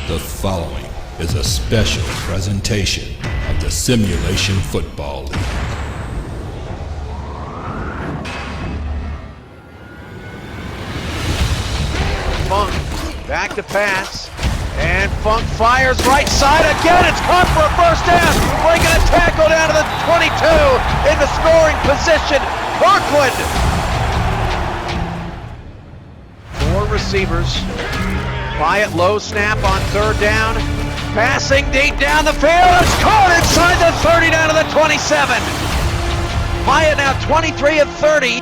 The following is a special presentation of the Simulation Football League. Funk back to pass, and Funk fires right side again. It's caught for a first down. Breaking a tackle down to the 22 in the scoring position. Parkland. 4 receivers. Pyatt low snap on third down. Passing deep down the field. It's caught inside the 30 down to the 27. Pyatt now 23 of 30.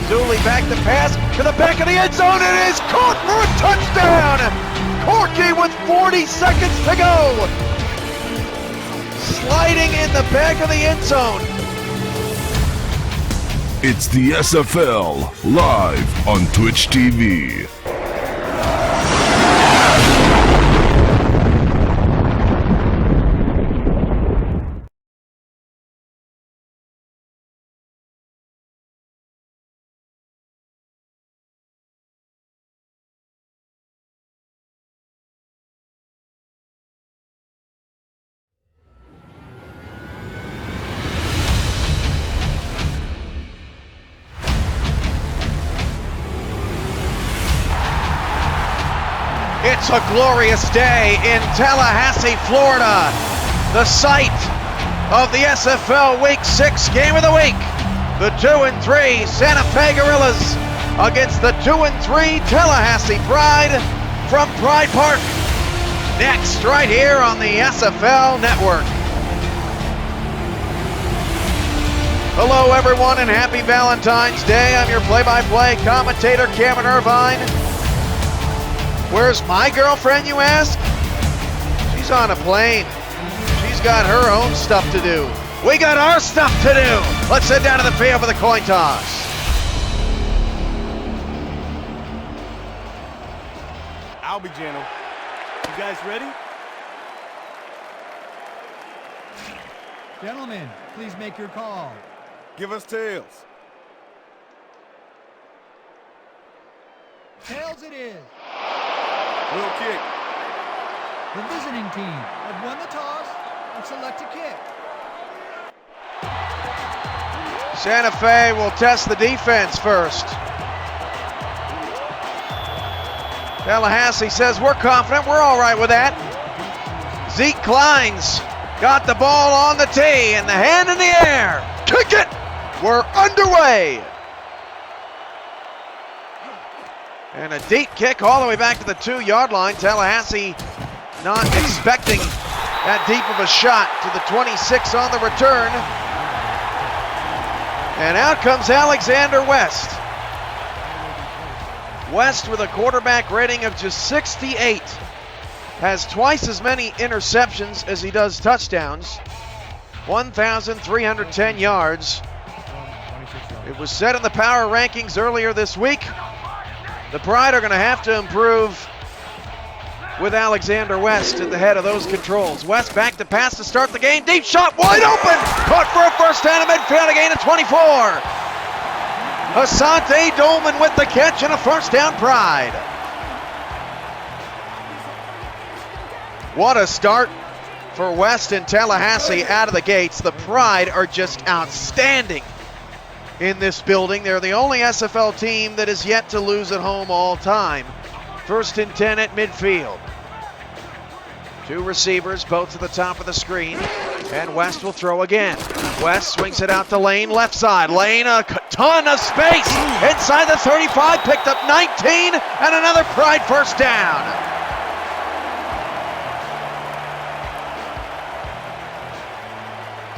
Dooley back to pass to the back of the end zone. It is caught for a touchdown. Corky with 40 seconds to go. Sliding in the back of the end zone. It's the SFL live on Twitch TV. It's a glorious day in Tallahassee, Florida, the site of the SFL Week 6 Game of the Week. The 2-3 Santa Fe Gorillas against the 2-3 Tallahassee Pride from Pride Park. Next, right here on the SFL Network. Hello everyone and happy Valentine's Day. I'm your play-by-play commentator, Cameron Irvine. Where's my girlfriend, you ask? She's on a plane. She's got her own stuff to do. We got our stuff to do. Let's head down to the field for the coin toss. I'll be gentle. You guys ready? Gentlemen, please make your call. Give us tails. Tails it is. Little kick. The visiting team have won the toss and select a kick. Santa Fe will test the defense first. Tallahassee says we're confident, we're all right with that. Zeke Kleins got the ball on the tee and the hand in the air. Kick it! We're underway. And a deep kick all the way back to the 2-yard line. Tallahassee not expecting that deep of a shot to the 26 on the return. And out comes Alexander West. West with a quarterback rating of just 68. Has twice as many interceptions as he does touchdowns. 1,310 yards. It was said in the power rankings earlier this week, the Pride are going to have to improve with Alexander West at the head of those controls. West back to pass to start the game. Deep shot, wide open. Caught for a first down at midfield, a gain of 24. Asante Dolman with the catch and a first down, Pride. What a start for West and Tallahassee out of the gates. The Pride are just outstanding in this building. They're the only SFL team that is yet to lose at home all time. 1st and 10 at midfield. 2 receivers, both to the top of the screen, and West will throw again. West swings it out to Lane, left side. Lane, a ton of space inside the 35, picked up 19, and another Pride first down.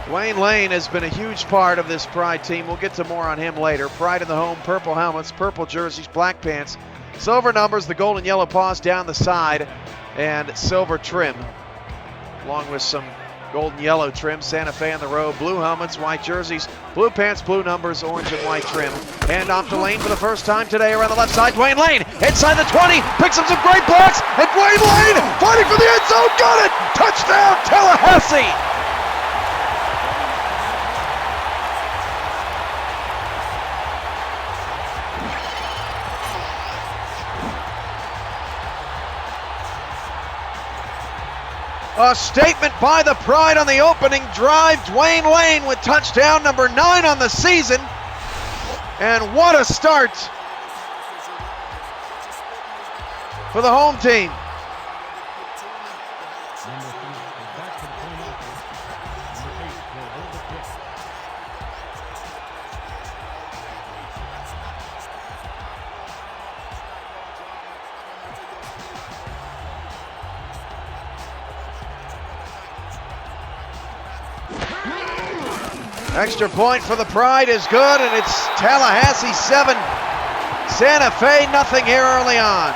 Dwayne Lane has been a huge part of this Pride team. We'll get to more on him later. Pride in the home, purple helmets, purple jerseys, black pants, silver numbers, the gold and yellow paws down the side, and silver trim, along with some gold and yellow trim. Santa Fe in the row, blue helmets, white jerseys, blue pants, blue numbers, orange and white trim. Hand off to Lane for the first time today around the left side. Dwayne Lane inside the 20, picks up some great blocks, and Dwayne Lane fighting for the end zone, got it! Touchdown, Tallahassee! A statement by the Pride on the opening drive. Dwayne Lane with touchdown number 9 on the season. And what a start for the home team. Extra point for the Pride is good, and it's Tallahassee 7, Santa Fe nothing here early on.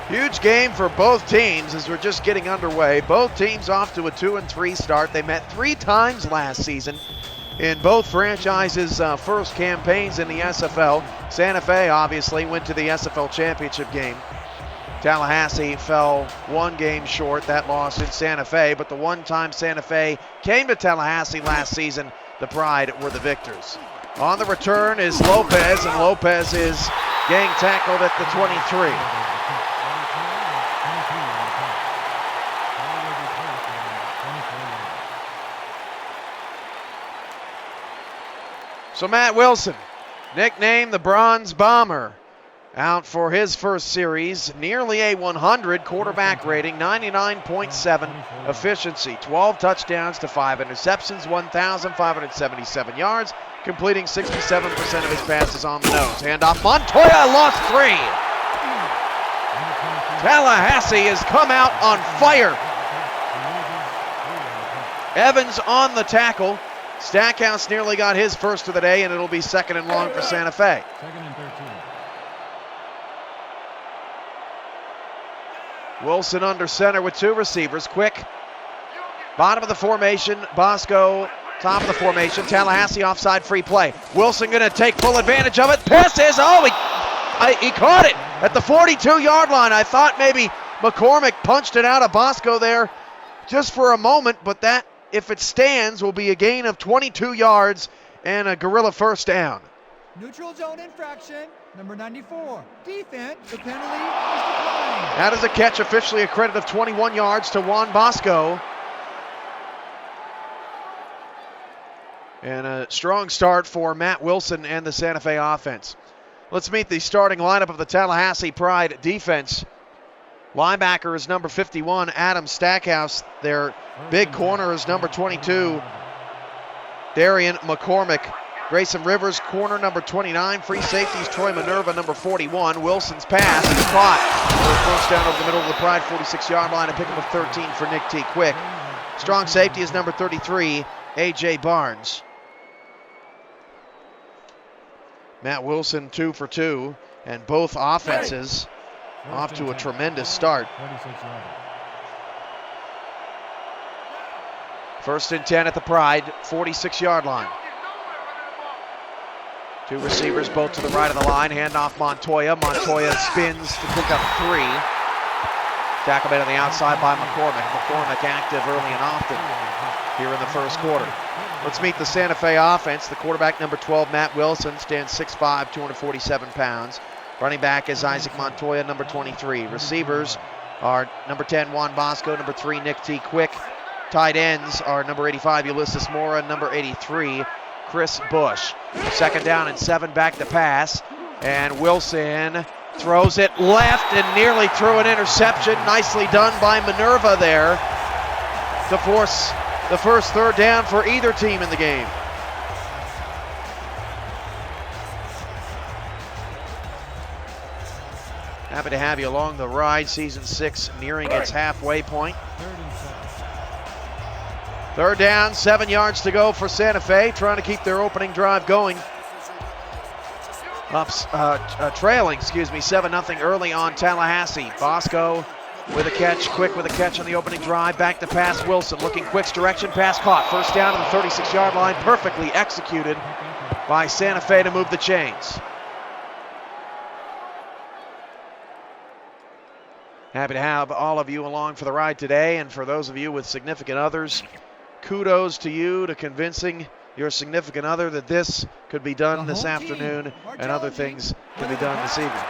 Huge game for both teams as we're just getting underway. Both teams off to a 2-3 start. They met 3 times last season in both franchises' first campaigns in the SFL. Santa Fe obviously went to the SFL championship game. Tallahassee fell 1 game short, that loss in Santa Fe, but the one time Santa Fe came to Tallahassee last season, the Pride were the victors. On the return is Lopez, and Lopez is gang tackled at the 23. So Matt Wilson, nicknamed the Bronze Bomber, out for his first series, nearly a 100 quarterback rating, 99.7 efficiency, 12 touchdowns to 5 interceptions, 1,577 yards, completing 67% of his passes on the nose. Handoff, Montoya lost 3. Tallahassee has come out on fire. Evans on the tackle. Stackhouse nearly got his first of the day, and it'll be 2nd and long for Santa Fe. 2nd and 13. Wilson under center with 2 receivers. Quick. Bottom of the formation. Bosco, top of the formation. Tallahassee offside free play. Wilson going to take full advantage of it. Passes. Oh, he caught it at the 42-yard line. I thought maybe McCormick punched it out of Bosco there just for a moment, but that, if it stands, will be a gain of 22 yards and a Gorilla first down. Neutral zone infraction, number 94. Defense, the penalty is declined. That is a catch, officially a credit of 21 yards to Juan Bosco. And a strong start for Matt Wilson and the Santa Fe offense. Let's meet the starting lineup of the Tallahassee Pride defense. Linebacker is number 51, Adam Stackhouse. Their big corner is number 22, Darian McCormick. Grayson Rivers, corner number 29. Free safeties, Troy Minerva, number 41. Wilson's pass is caught for a first down over the middle of the Pride 46-yard line, and pickup of 13 for Nick T. Quick. Strong safety is number 33, A.J. Barnes. Matt Wilson 2 for 2, and both offenses off to a tremendous start. 1st and 10 at the Pride 46-yard line. 2 receivers, both to the right of the line. Handoff Montoya. Montoya spins to pick up 3. Tackle made on the outside by McCormick. McCormick active early and often here in the first quarter. Let's meet the Santa Fe offense. The quarterback, number 12, Matt Wilson, stands 6'5", 247 pounds. Running back is Isaac Montoya, number 23. Receivers are number 10, Juan Bosco, number 3, Nick T. Quick. Tight ends are number 85, Ulysses Mora, number 83, Chris Bush. 2nd down and 7, back to pass. And Wilson throws it left and nearly threw an interception. Nicely done by Minerva there to force the first 3rd down for either team in the game. Happy to have you along the ride. Season 6 nearing its halfway point. 3rd down, 7 yards to go for Santa Fe, trying to keep their opening drive going. Trailing 7-0 early on Tallahassee. Bosco with a catch, Quick with a catch on the opening drive. Back to pass, Wilson looking Quick's direction, pass caught. First down to the 36-yard line, perfectly executed by Santa Fe to move the chains. Happy to have all of you along for the ride today, and for those of you with significant others, kudos to you to convincing your significant other that this could be done this afternoon and other things can be done this evening.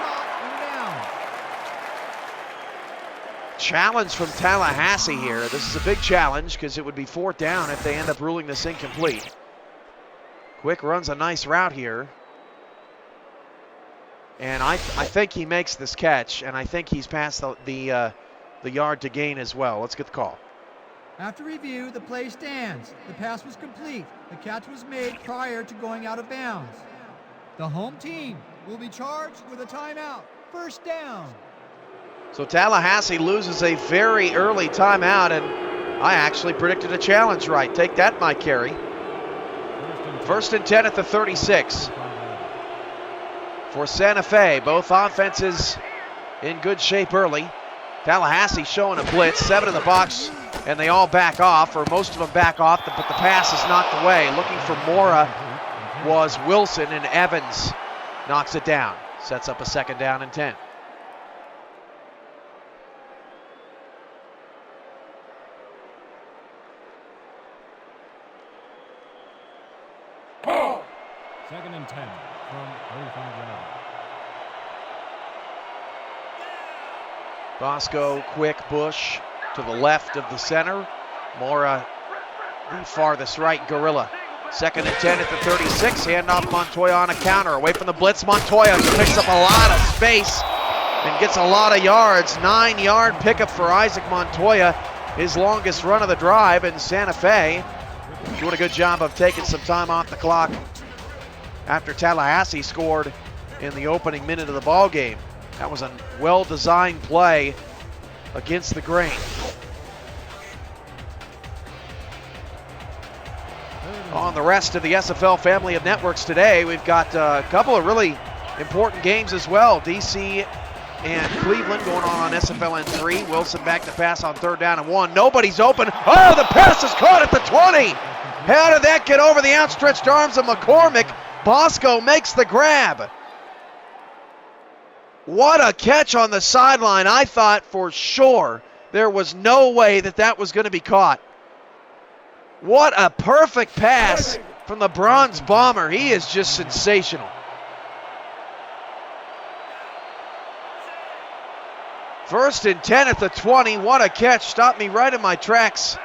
challenge from Tallahassee here. This is a big challenge because it would be 4th down if they end up ruling this incomplete. Quick runs a nice route here. And I think he makes this catch, and I think he's past the yard to gain as well. Let's get the call. After review, the play stands. The pass was complete. The catch was made prior to going out of bounds. The home team will be charged with a timeout. 1st down. So Tallahassee loses a very early timeout, and I actually predicted a challenge right. Take that, Mike Carey. 1st and 10 at the 36. For Santa Fe, both offenses in good shape early. Tallahassee showing a blitz, 7 in the box, and they all back off, or most of them back off, but the pass is knocked away. Looking for Mora was Wilson, and Evans knocks it down. Sets up a 2nd down and 10. Second and 10 from 35 yards. Bosco, quick Bush to the left of the center. Mora, the farthest right, Gorilla. 2nd and 10 at the 36. Handoff Montoya on a counter. Away from the blitz, Montoya picks up a lot of space and gets a lot of yards. 9-yard pickup for Isaac Montoya, his longest run of the drive, and Santa Fe doing a good job of taking some time off the clock after Tallahassee scored in the opening minute of the ball game. That was a well-designed play against the grain. On the rest of the SFL family of networks today, we've got a couple of really important games as well. DC and Cleveland going on SFL N3. Wilson back to pass on 3rd down and 1. Nobody's open. Oh, the pass is caught at the 20. How did that get over the outstretched arms of McCormick? Bosco makes the grab. What a catch on the sideline. I thought for sure there was no way that was going to be caught. What a perfect pass from the Bronze Bomber. He is just sensational. First and 10 at the 20. What a catch. Stopped me right in my tracks.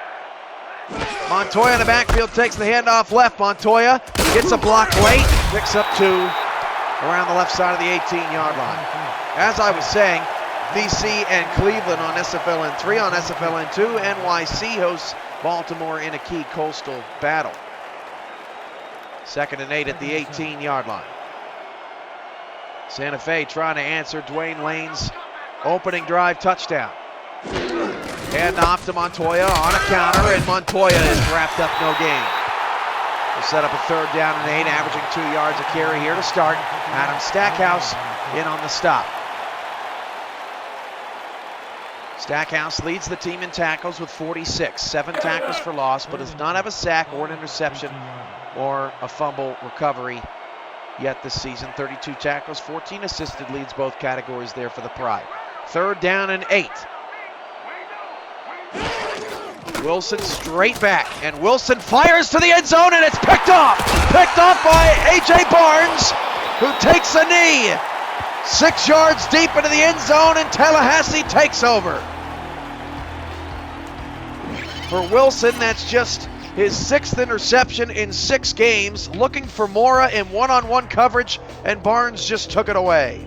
Montoya in the backfield takes the handoff left. Montoya gets a block late. Picks up 2 around the left side of the 18-yard line. As I was saying, DC and Cleveland on SFL N3. On SFL N2, NYC hosts Baltimore in a key coastal battle. 2nd and 8 at the 18-yard line. Santa Fe trying to answer Dwayne Lane's opening drive touchdown. Handoff to Montoya on a counter, and Montoya is wrapped up, no gain. We'll set up a 3rd down and 8, averaging 2 yards a carry here to start. Adam Stackhouse in on the stop. Stackhouse leads the team in tackles with 46, 7 tackles for loss, but does not have a sack or an interception or a fumble recovery yet this season. 32 tackles, 14 assisted, leads both categories there for the Pride. 3rd down and 8. Wilson straight back, and Wilson fires to the end zone, and it's picked off. Picked off by A.J. Barnes, who takes a knee. 6 yards deep into the end zone, and Tallahassee takes over. For Wilson, that's just his 6th interception in 6 games. Looking for Mora in one-on-one coverage, and Barnes just took it away.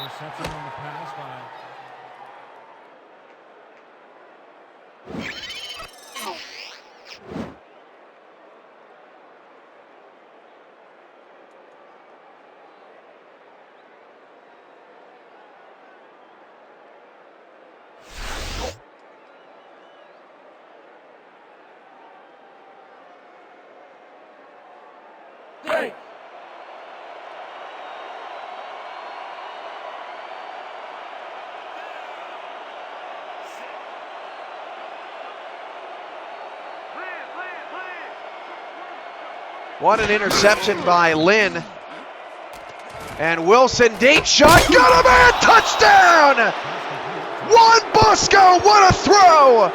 Interception on the pass by What an interception by Lynn. And Wilson, deep shot, got a man, touchdown! Juan Bosco, what a throw!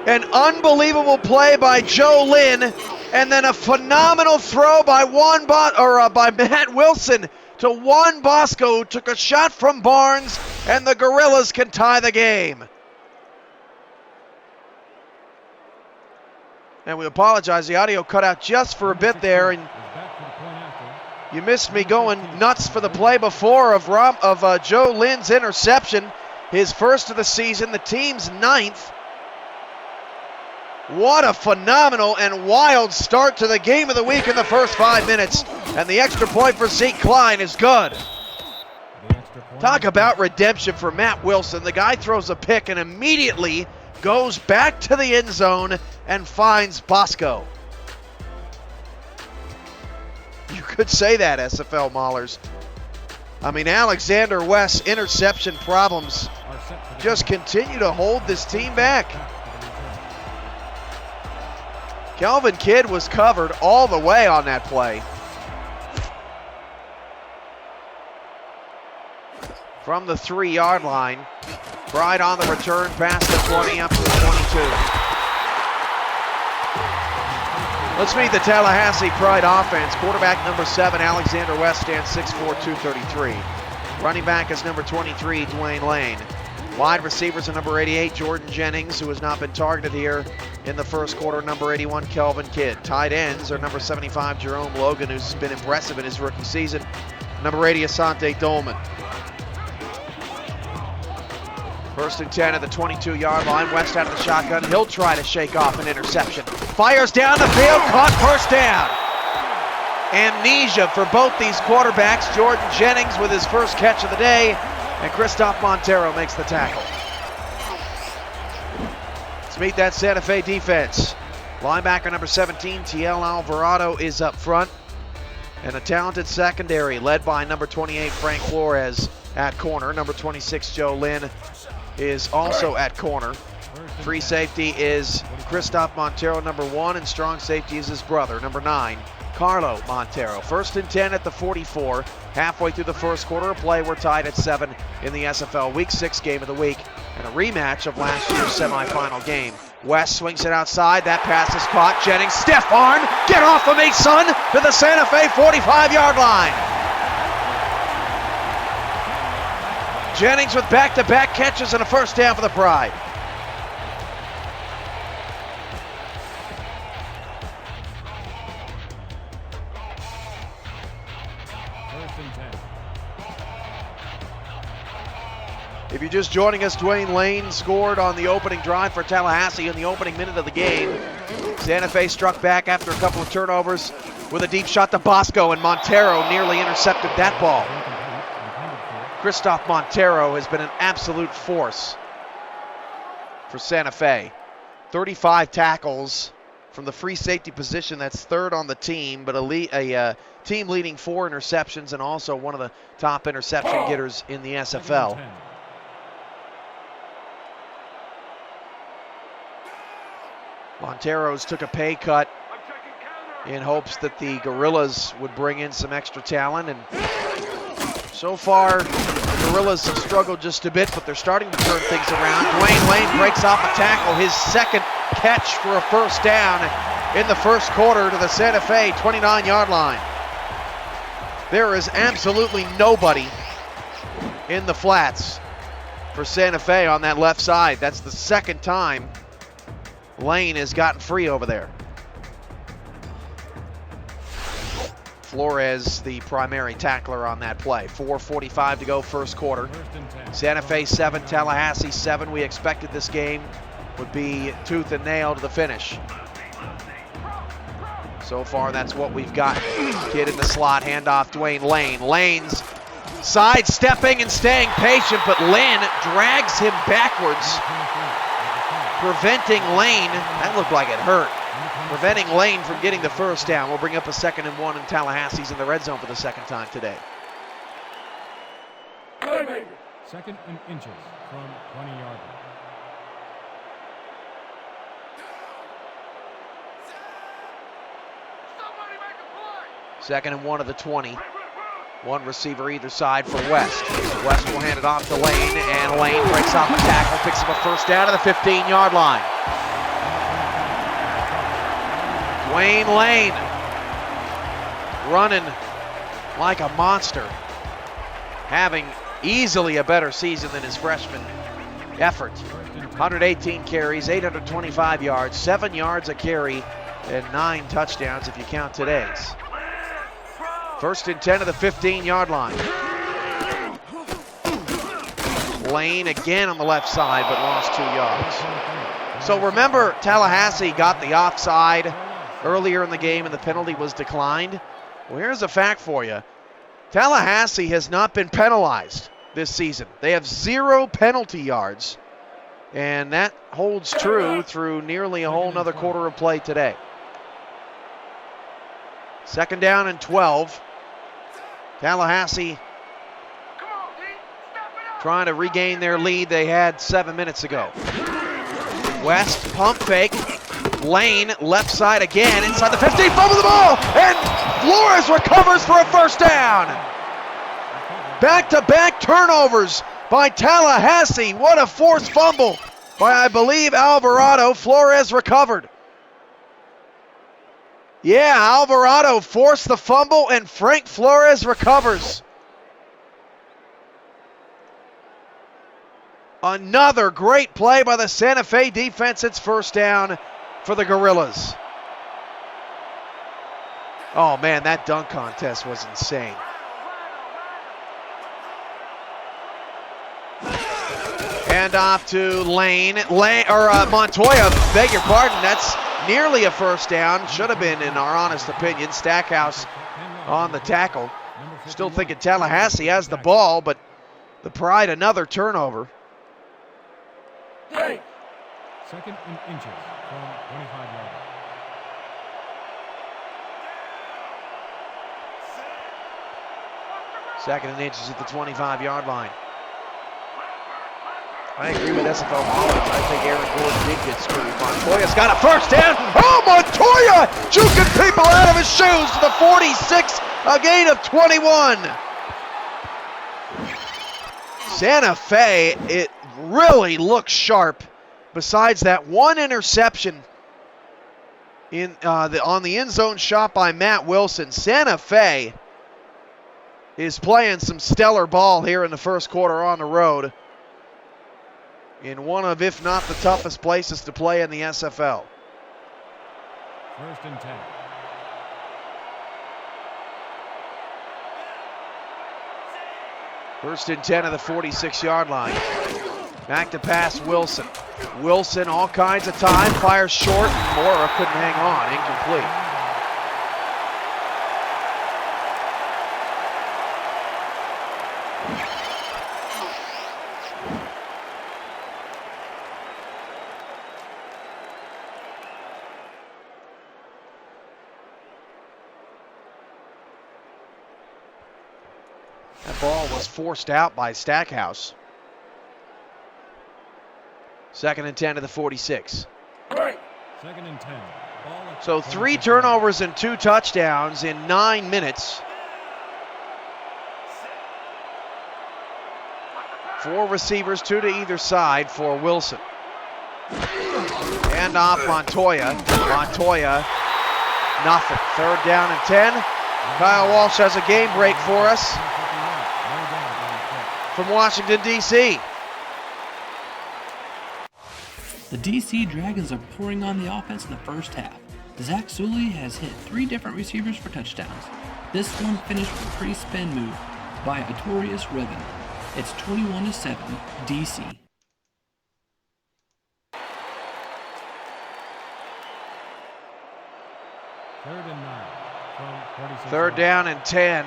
An unbelievable play by Joe Lynn, and then a phenomenal throw by by Matt Wilson to Juan Bosco, who took a shot from Barnes, and the Gorillas can tie the game. And we apologize, the audio cut out just for a bit there, and you missed me going nuts for the play before of Joe Lynn's interception, his first of the season, the team's 9th. What a phenomenal and wild start to the game of the week in the first 5 minutes. And the extra point for Zeke Klein is good. Talk about redemption for Matt Wilson. The guy throws a pick and immediately goes back to the end zone and finds Bosco. You could say that, SFL Maulers. I mean, Alexander West's interception problems just continue to hold this team back. Kelvin Kidd was covered all the way on that play. From the 3-yard line, Pride on the return, past the 20 up to the 22. Let's meet the Tallahassee Pride offense. Quarterback number 7, Alexander West, stands 6'4", 233. Running back is number 23, Dwayne Lane. Wide receivers are number 88, Jordan Jennings, who has not been targeted here in the first quarter, number 81, Kelvin Kidd. Tight ends are number 75, Jerome Logan, who's been impressive in his rookie season. Number 80, Asante Dolman. First and 10 at the 22-yard line. West out of the shotgun. He'll try to shake off an interception. Fires down the field, caught, first down. Amnesia for both these quarterbacks. Jordan Jennings with his first catch of the day, and Christoph Montero makes the tackle. Let's meet that Santa Fe defense. Linebacker number 17, TL Alvarado, is up front. And a talented secondary led by number 28, Frank Flores, at corner. Number 26, Joe Lynn, is also at corner. Free safety is Christoph Montero, number 1, and strong safety is his brother, number 9, Carlo Montero. First and 10 at the 44. Halfway through the first quarter of play, we're tied at 7 in the SFL Week 6 game of the week, and a rematch of last year's semifinal game. West swings it outside. That pass is caught. Jennings, stiff arm. Get off of me, son, to the Santa Fe 45-yard line. Jennings with back-to-back catches and a first down for the Pride. If you're just joining us, Dwayne Lane scored on the opening drive for Tallahassee in the opening minute of the game. Santa Fe struck back after a couple of turnovers with a deep shot to Bosco, and Montero nearly intercepted that ball. Christoph Montero has been an absolute force for Santa Fe. 35 tackles from the free safety position. That's third on the team, but a team leading 4 interceptions, and also one of the top interception getters in the SFL. Montero's took a pay cut in hopes that the Gorillas would bring in some extra talent, and so far the Gorillas have struggled just a bit, but they're starting to turn things around. Dwayne Lane breaks off a tackle, his second catch for a first down in the first quarter to the Santa Fe 29-yard line. There is absolutely nobody in the flats for Santa Fe on that left side. That's the second time Lane has gotten free over there. Flores, the primary tackler on that play. 4:45 to go, first quarter. Santa Fe 7, Tallahassee 7. We expected this game would be tooth and nail to the finish. So far, that's what we've got. Kid in the slot, handoff, Dwayne Lane. Lane's sidestepping and staying patient, but Lynn drags him backwards, preventing Lane. That looked like it hurt. Preventing Lane from getting the first down. We'll bring up a 2nd and 1, and Tallahassee's in the red zone for the second time today. 2nd and inches from 20-yard line. 2nd and 1 of the 20. One receiver either side for West. West will hand it off to Lane, and Lane breaks off a tackle, picks up a first down at the 15-yard line. Wayne Lane running like a monster, having easily a better season than his freshman effort. 118 carries, 825 yards, 7 yards a carry, and 9 touchdowns if you count today's. 1st and 10 of the 15-yard line. Lane again on the left side, but lost 2 yards. So remember, Tallahassee got the offside earlier in the game and the penalty was declined. Well, here's a fact for you. Tallahassee has not been penalized this season. They have 0 penalty yards, and that holds true through nearly a whole nother quarter of play today. 2nd down and 12. Tallahassee trying to regain their lead they had 7 minutes ago. West, pump fake. Lane, left side again, inside the 15, fumble the ball, and Flores recovers for a first down. Back-to-back turnovers by Tallahassee. What a forced fumble by, I believe, Alvarado. Flores recovered. Yeah, Alvarado forced the fumble, and Frank Flores recovers. Another great play by the Santa Fe defense. It's first down for the Gorillas. Oh man, that dunk contest was insane. Hand off to Montoya, beg your pardon, that's nearly a first down. Should have been, in our honest opinion. Stackhouse on the tackle. Still thinking Tallahassee has the ball, but the Pride another turnover. 2nd and inches from 25 yards. Second and inches at the 25-yard line. I agree with SFL Mullins. I think Aaron Gordon did get screwed. Montoya's got a first down. Oh, Montoya juking people out of his shoes to the 46, a gain of 21. Santa Fe, it really looks sharp. Besides that one interception on the end zone shot by Matt Wilson, Santa Fe is playing some stellar ball here in the first quarter on the road in one of, if not the toughest places to play in the SFL. 1st and 10. First and 10 of the 46-yard line. Back to pass Wilson. Wilson, all kinds of time, fires short, and Mora couldn't hang on, incomplete. That ball was forced out by Stackhouse. 2nd and 10 to the 46. 2nd and 10. So 3 turnovers and 2 touchdowns in 9 minutes. 4 receivers, 2 to either side for Wilson. Hand off Montoya. Montoya, nothing. 3rd down and 10. Kyle Walsh has a game break for us from Washington, D.C. The DC Dragons are pouring on the offense in the first half. Zach Sully has hit 3 different receivers for touchdowns. This one finished with a pretty spin move by Artorius Ribbon. It's 21-7 DC. Third and 9 from 46. 3rd down and 10.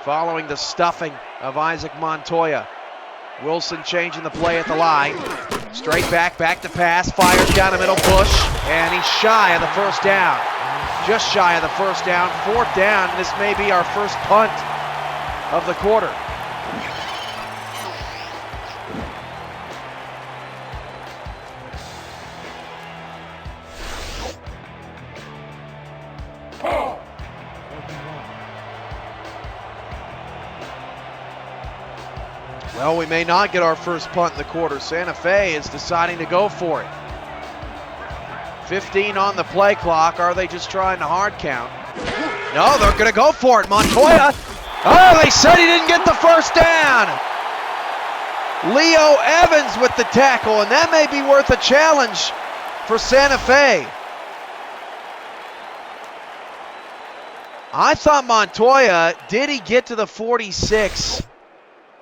Following the stuffing of Isaac Montoya. Wilson changing the play at the line. Straight back to pass, fires down the middle, push, and he's shy of the first down. Just shy of the first down. 4th down, this may be our first punt of the quarter. Well, we may not get our first punt in the quarter. Santa Fe is deciding to go for it. 15 on the play clock. Are they just trying to hard count? No, they're going to go for it. Montoya. Oh, they said he didn't get the first down. Leo Evans with the tackle, and that may be worth a challenge for Santa Fe. I thought Montoya, did he get to the 46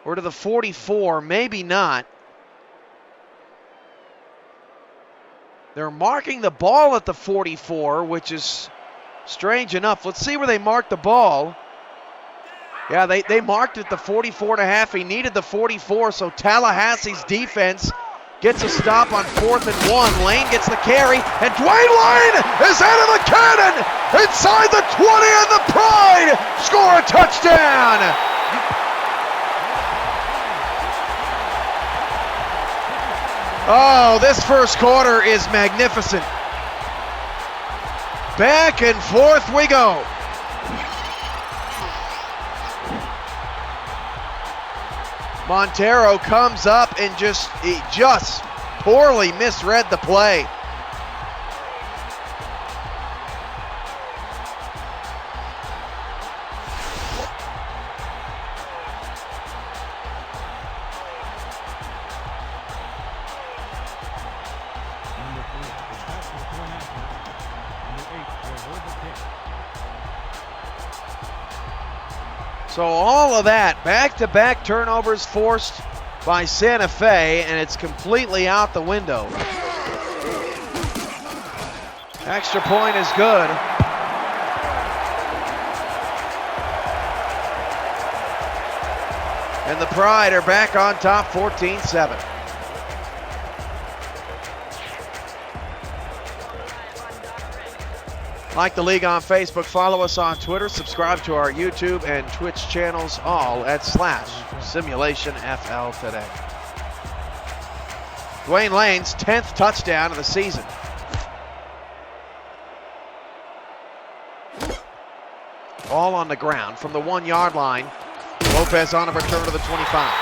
or to the 44? Maybe not. They're marking the ball at the 44, which is strange enough. Let's see where they marked the ball. Yeah, they marked it the 44.5. He needed the 44, so Tallahassee's defense gets a stop on 4th and 1. Lane gets the carry, and Dwayne Lane is out of the cannon inside the 20, and the Pride score a touchdown. Oh, this first quarter is magnificent. Back and forth we go. Montero comes up and just poorly misread the play. So all of that, back-to-back turnovers forced by Santa Fe, and it's completely out the window. Extra point is good. And the Pride are back on top 14-7. Like the league on Facebook, follow us on Twitter, subscribe to our YouTube and Twitch channels, all at /SimulationFL today. Dwayne Lane's 10th touchdown of the season. All on the ground from the 1 yard line. Lopez on a return to the 25.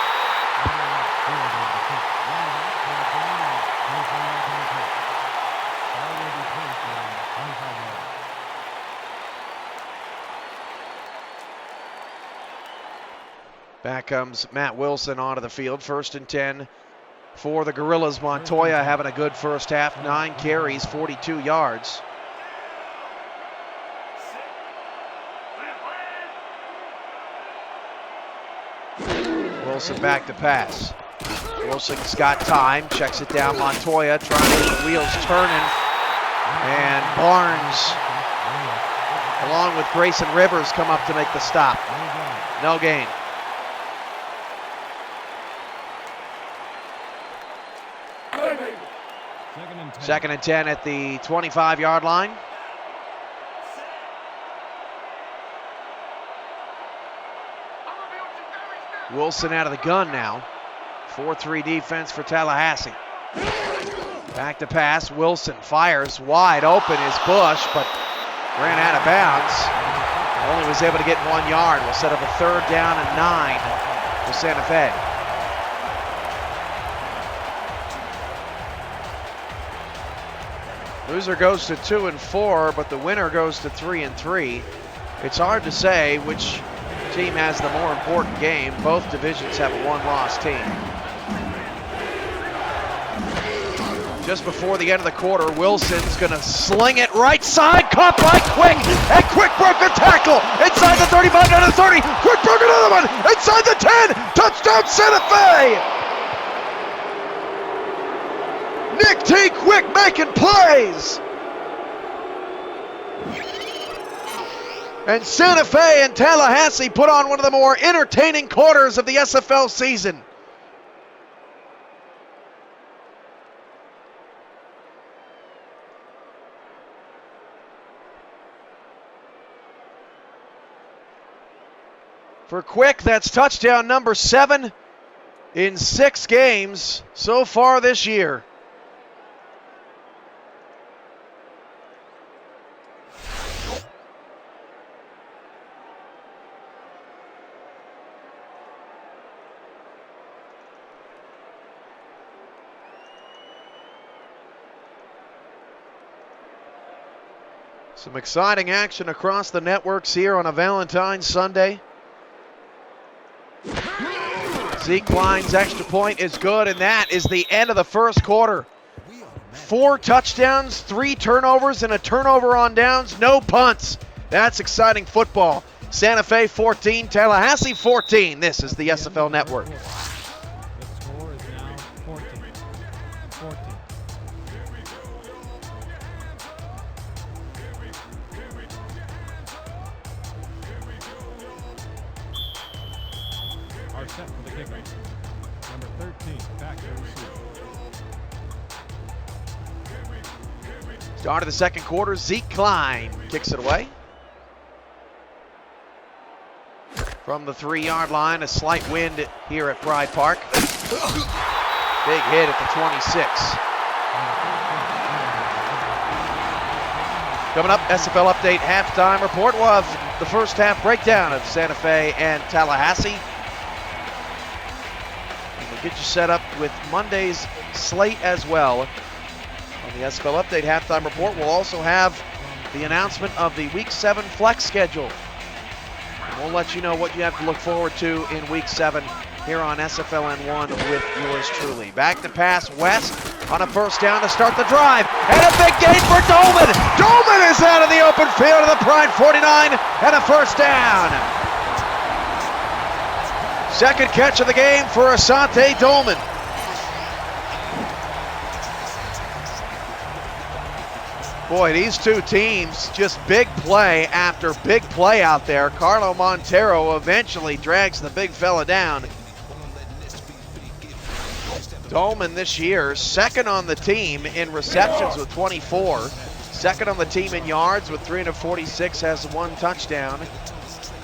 Back comes Matt Wilson onto the field. 1st and 10 for the Gorillas. Montoya having a good first half. 9 carries, 42 yards. Wilson back to pass. Wilson's got time. Checks it down. Montoya trying to get the wheels turning. And Barnes, along with Grayson Rivers, come up to make the stop. No gain. Second and 10 at the 25-yard line. Wilson out of the gun now. 4-3 defense for Tallahassee. Back to pass. Wilson fires wide open is Bush, but ran out of bounds. Only was able to get 1 yard. We'll set up a 3rd down and 9 for Santa Fe. Loser goes to 2 and 4, but the winner goes to 3 and 3. It's hard to say which team has the more important game. Both divisions have a 1-loss team. Just before the end of the quarter, Wilson's gonna sling it right side, caught by Quick, and Quick broke a tackle inside the 35 down to the 30. Quick broke another one inside the 10. Touchdown Santa Fe. Nick T. Quick making plays. And Santa Fe and Tallahassee put on one of the more entertaining quarters of the SFL season. For Quick, that's touchdown number 7 in 6 games so far this year. Some exciting action across the networks here on a Valentine's Sunday. Zeke Klein's extra point is good, and that is the end of the first quarter. 4 touchdowns, 3 turnovers, and a turnover on downs, no punts. That's exciting football. Santa Fe 14, Tallahassee 14. This is the SFL Network. The score is now 14. 14. Are set for the kickoff. Number 13, back to receive. Start of the second quarter, Zeke Klein kicks it away. From the 3-yard line, a slight wind here at Bride Park. Big hit at the 26. Coming up, SFL Update halftime report. We'll have the first half breakdown of Santa Fe and Tallahassee. And we'll get you set up with Monday's slate as well. On the SFL Update halftime report, we'll also have the announcement of the Week 7 flex schedule. We'll let you know what you have to look forward to in Week 7 here on SFL N1 with yours truly. Back to pass, West on a first down to start the drive. And a big gain for Dolman. Dolman is out of the open field of the Pride 49 and a first down. Second catch of the game for Asante Dolman. Boy, these two teams, just big play after big play out there. Carlo Montero eventually drags the big fella down. Dolman this year, second on the team in receptions with 24. Second on the team in yards with 346, has 1 touchdown.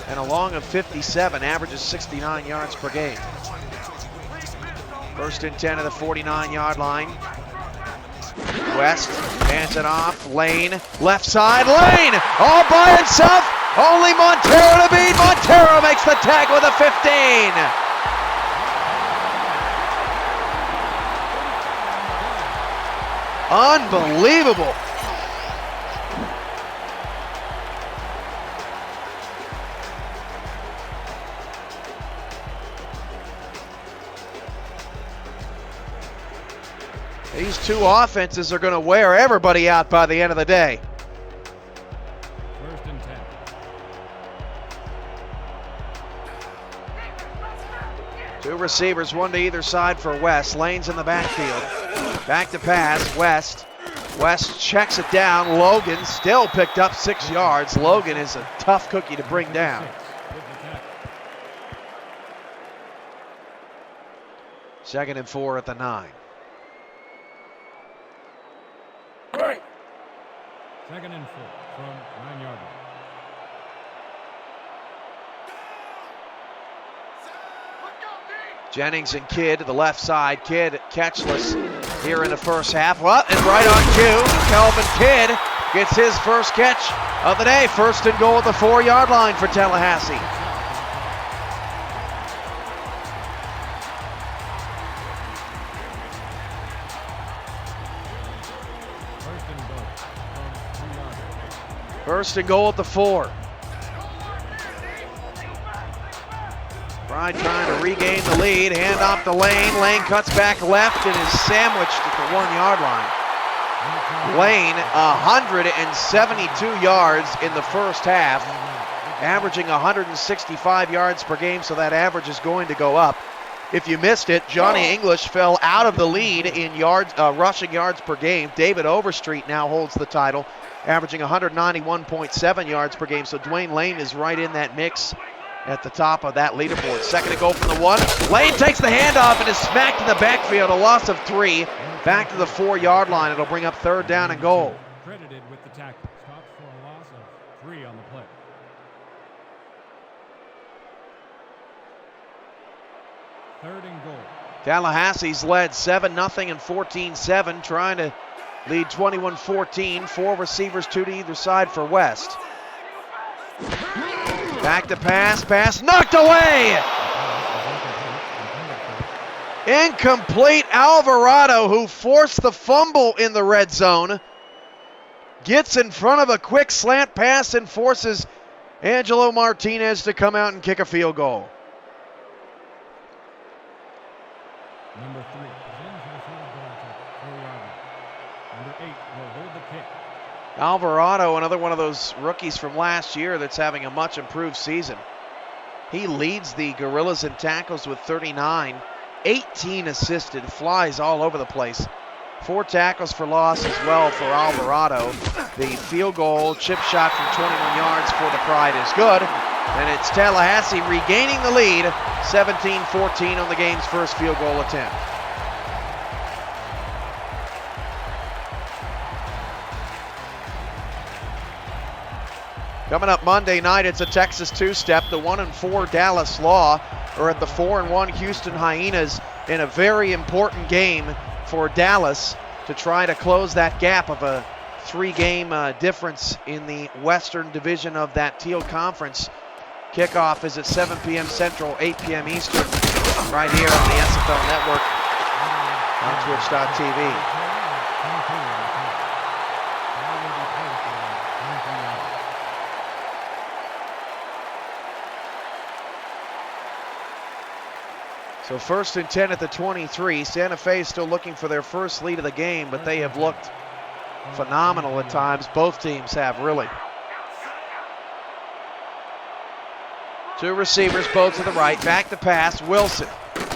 And a long of 57, averages 69 yards per game. First and 10 of the 49-yard line. West hands it off. Lane, left side. Lane all by himself. Only Montero to beat. Montero makes the tag with a 15. Unbelievable. These two offenses are going to wear everybody out by the end of the day. First and 10. Two receivers, one to either side for West. Lane's in the backfield. Back to pass, West. West checks it down. Logan still picked up 6 yards. Logan is a tough cookie to bring down. Second and 4 at the 9. Second and 4 from 9-yard line. Jennings and Kidd to the left side. Kidd catchless here in the first half. Well, and right on cue, Kelvin Kidd gets his first catch of the day. First and goal at the 4-yard line for Tallahassee. First and goal at the 4. Pride trying to regain the lead. Hand off to Lane. Lane cuts back left and is sandwiched at the 1-yard line. Lane, 172 yards in the first half, averaging 165 yards per game, so that average is going to go up. If you missed it, Johnny English fell out of the lead in yards, rushing yards per game. David Overstreet now holds the title, averaging 191.7 yards per game. So Dwayne Lane is right in that mix at the top of that leaderboard. Second to go from the 1. Lane takes the handoff and is smacked in the backfield, a loss of 3. Back to the 4-yard line. It'll bring up third down and goal. Credited with the tackle. Stops for a loss of 3 on the play. Third and goal. Tallahassee's led 7-0 and 14-7, trying to lead 21-14. 4 receivers, 2 to either side for West. Back to pass, knocked away! Incomplete. Alvarado, who forced the fumble in the red zone. gets in front of a quick slant pass and forces Angelo Martinez to come out and kick a field goal. Number 3 is in for the field goal attempt. 4-yarder. Number 8 will hold the kick. Alvarado, another one of those rookies from last year that's having a much improved season. He leads the Gorillas in tackles with 39, 18 assisted, flies all over the place. 4 tackles for loss as well for Alvarado. The field goal, chip shot from 21 yards for the Pride is good. And it's Tallahassee regaining the lead, 17-14 on the game's first field goal attempt. Coming up Monday night, it's a Texas two-step. The 1-4 Dallas Law are at the 4-1 Houston Hyenas in a very important game for Dallas to try to close that gap of a 3-game difference in the Western Division of that Teal Conference. Kickoff is at 7 p.m. Central, 8 p.m. Eastern, right here on the SFL Network on Twitch.tv. So 1st and 10 at the 23. Santa Fe is still looking for their first lead of the game, but they have looked phenomenal at times. Both teams have, really. 2 receivers, both to the right. Back to pass, Wilson.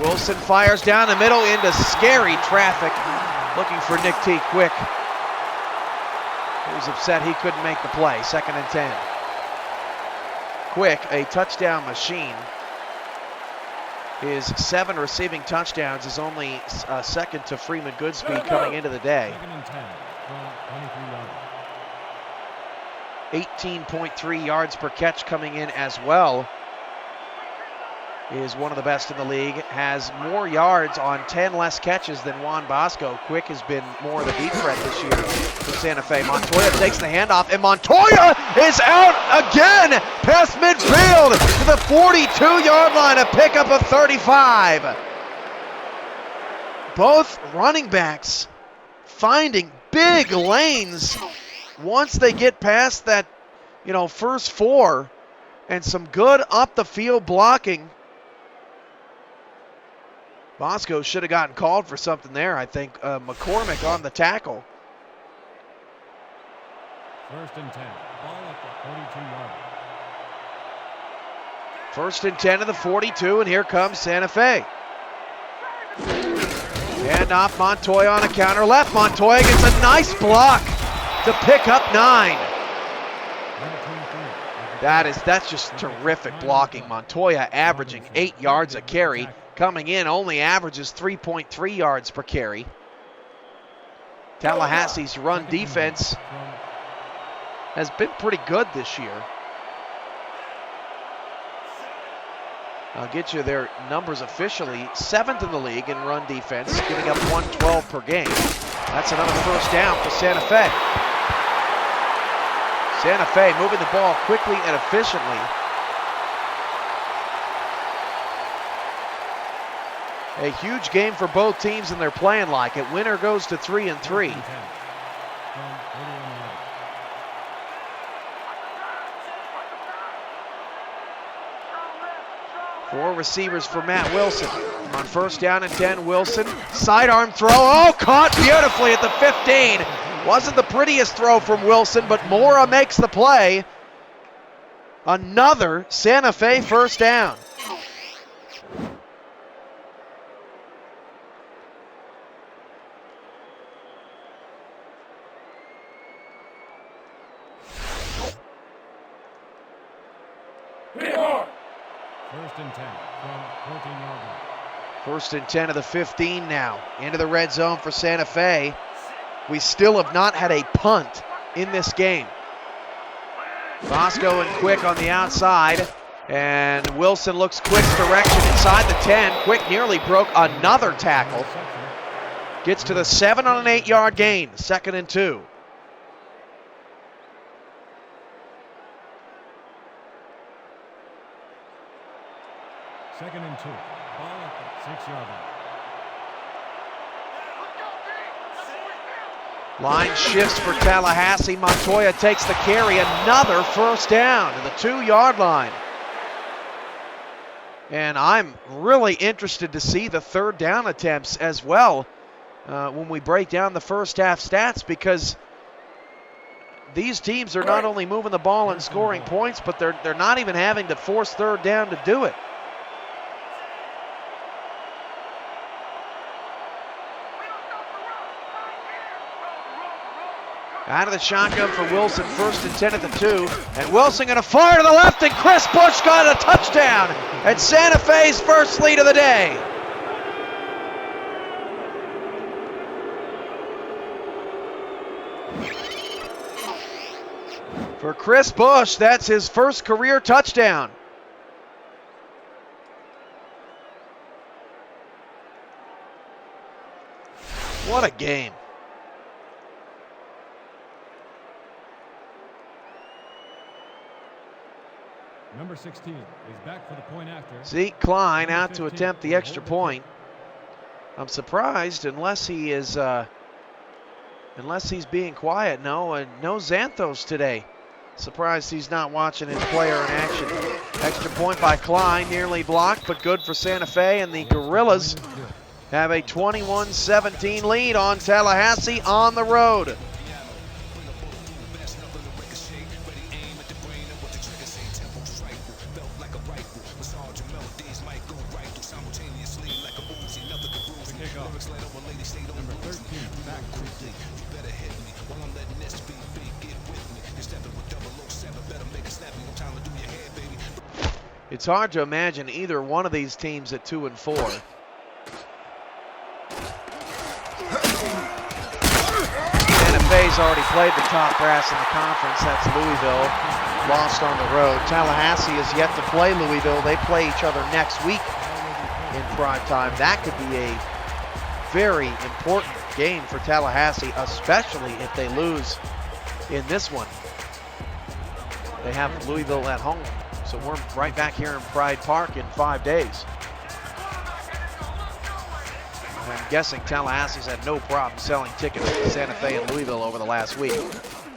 Wilson fires down the middle into scary traffic. Looking for Nick T. Quick. He was upset he couldn't make the play. 2nd and 10. Quick, a touchdown machine. His 7 receiving touchdowns is only second to Freeman Goodspeed coming into the day. 2nd and 10 from 23 yards. 18.3 yards per catch coming in as well. Is one of the best in the league. Has more yards on 10 less catches than Juan Bosco. Quick has been more of the deep threat this year for Santa Fe. Montoya takes the handoff, and Montoya is out again past midfield to the 42-yard line, a pickup of 35. Both running backs finding big lanes once they get past that, first 4, and some good up the field blocking. Bosco should have gotten called for something there, I think. McCormick on the tackle. 1st and 10. Ball at the 42-yard line. 1st and 10 to the 42, and here comes Santa Fe. Handoff, Montoya on a counter left. Montoya gets a nice block to pick up 9. That's just terrific blocking. Montoya averaging 8 yards a carry. Coming in only averages 3.3 yards per carry. Tallahassee's run defense has been pretty good this year. I'll get you their numbers officially. 7th in the league in run defense, giving up 112 per game. That's another first down for Santa Fe. Santa Fe moving the ball quickly and efficiently. A huge game for both teams, and they're playing like it. Winner goes to 3-3. 4 receivers for Matt Wilson. On 1st down and 10, Wilson, sidearm throw, caught beautifully at the 15. Wasn't the prettiest throw from Wilson, but Mora makes the play. Another Santa Fe first down. First and 10 from 14-yard line. 1st and 10 of the 15 now. Into the red zone for Santa Fe. We still have not had a punt in this game. Bosco and Quick on the outside. And Wilson looks Quick's direction inside the 10. Quick nearly broke another tackle. Gets to the 7 on an 8-yard gain. 2nd and 2. Second and 2. Ball at the 6-yard line. Line shifts for Tallahassee. Montoya takes the carry. Another first down to the 2-yard line. And I'm really interested to see the third down attempts as well when we break down the first half stats, because these teams are not only moving the ball and scoring points, but they're not even having to force third down to do it. Out of the shotgun for Wilson, 1st and 10 at the 2. And Wilson going to fire to the left, and Chris Bush got a touchdown. And Santa Fe's first lead of the day. For Chris Bush, that's his first career touchdown. What a game. Number 16 is back for the point after. Zeke Klein out to attempt the extra point. I'm surprised, unless he is, unless he's being quiet. No Xanthos today. Surprised he's not watching his player in action. Extra point by Klein, nearly blocked, but good for Santa Fe, and the Gorillas have a 21-17 lead on Tallahassee on the road. It's hard to imagine either one of these teams at 2 and 4. Santa Fe's already played the top brass in the conference. That's Louisville, lost on the road. Tallahassee is yet to play Louisville. They play each other next week in prime time. That could be a very important game for Tallahassee, especially if they lose in this one. They have Louisville at home. So we're right back here in Pride Park in 5 days. I'm guessing Tallahassee's had no problem selling tickets to Santa Fe and Louisville over the last week.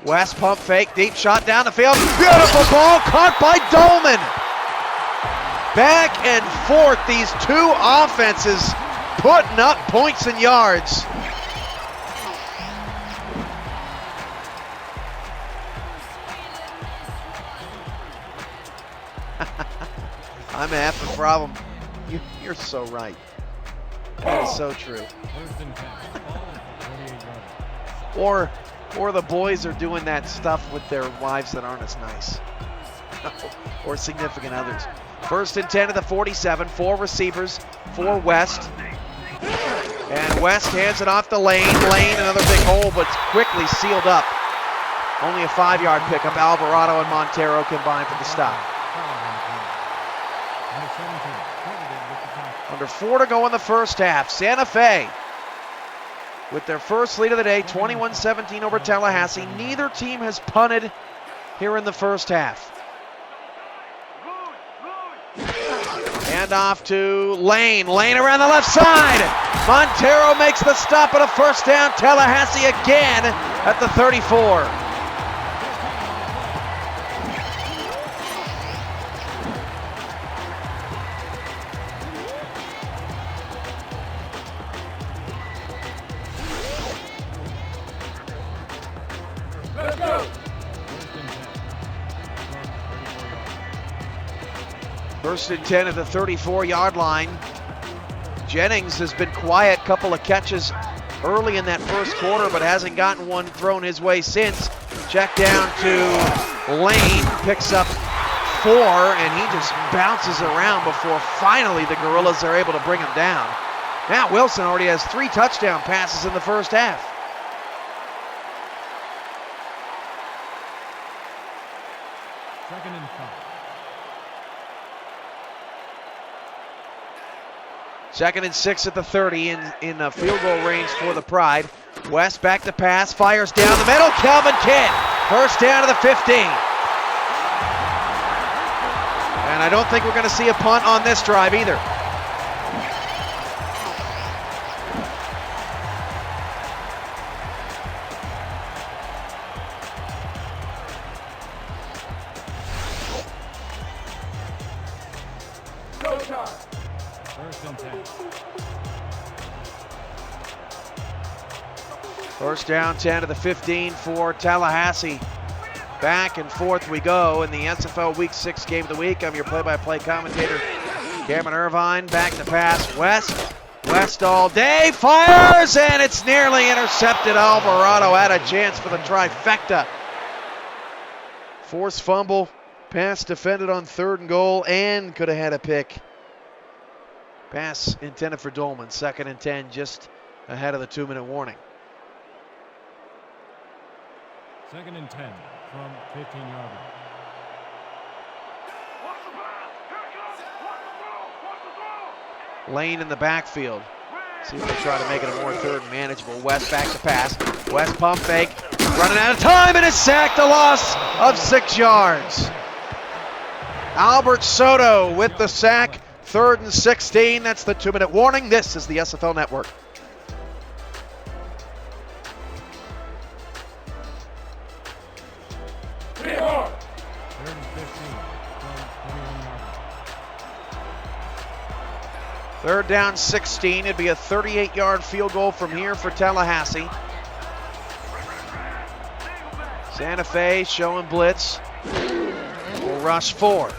West pump fake, deep shot down the field. Beautiful ball caught by Dolman. Back and forth, these two offenses putting up points and yards. I'm half the problem. You're so right. That is so true. Or the boys are doing that stuff with their wives that aren't as nice. Or significant others. 1st and 10 at the 47, 4 receivers for West. And West hands it off to Lane. Lane, another big hole, but quickly sealed up. Only a 5-yard pickup. Alvarado and Montero combine for the stop. Under 4 to go in the first half. Santa Fe with their first lead of the day, 21-17 over Tallahassee. Neither team has punted here in the first half. Hand off to Lane. Lane around the left side. Montero makes the stop at a first down. Tallahassee again at the 34. First and 10 at the 34-yard line. Jennings has been quiet, couple of catches early in that first quarter, but hasn't gotten one thrown his way since. Check down to Lane, picks up 4, and he just bounces around before finally the Gorillas are able to bring him down. Now Wilson already has 3 touchdown passes in the first half. Second and 5. Second and 6 at the 30 in field goal range for the Pride. West back to pass, fires down the middle. Calvin Kidd, first down to the 15. And I don't think we're going to see a punt on this drive either. First and 10. First down, 10 to the 15 for Tallahassee. Back and forth we go in the SFL Week 6 game of the week. I'm your play-by-play commentator, Cameron Irvine. Back to pass, West all day, fires, and it's nearly intercepted. Alvarado had a chance for the trifecta. Forced fumble, pass defended on 3rd and goal, and could have had a pick. Pass intended for Dolman, 2nd and 10, just ahead of the 2-minute warning. 2nd and 10 from 15-yard line. Lane in the backfield. See if they try to make it a more 3rd and manageable. West back to pass. West pump fake. Running out of time and is sacked. A loss of 6 yards. Albert Soto with the sack. 3rd and 16. That's the 2-minute warning. This is the SFL Network. Third down, 16. It'd be a 38-yard field goal from here for Tallahassee. Santa Fe showing blitz. Will rush 4.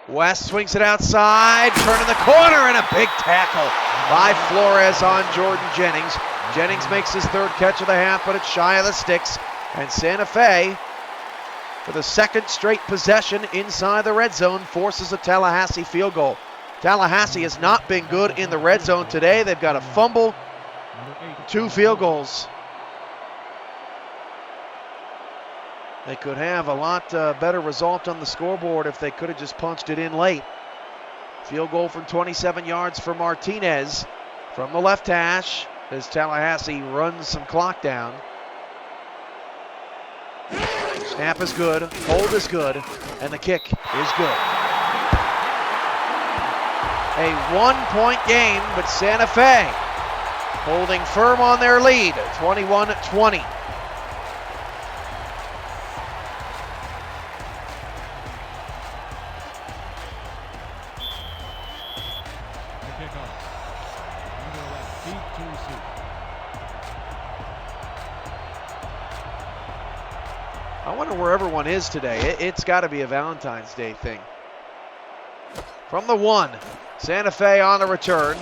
West swings it outside, turning the corner, and a big tackle by Flores on Jordan Jennings. Jennings makes his 3rd catch of the half, but it's shy of the sticks. And Santa Fe, for the 2nd straight possession inside the red zone, forces a Tallahassee field goal. Tallahassee has not been good in the red zone today. They've got a fumble, 2 field goals. They could have a lot better result on the scoreboard if they could have just punched it in late. Field goal from 27 yards for Martinez from the left hash as Tallahassee runs some clock down. Snap is good, hold is good, and the kick is good. A 1-point game, but Santa Fe holding firm on their lead, 21-20. I wonder where everyone is today. It's got to be a Valentine's Day thing. From the 1, Santa Fe on the return,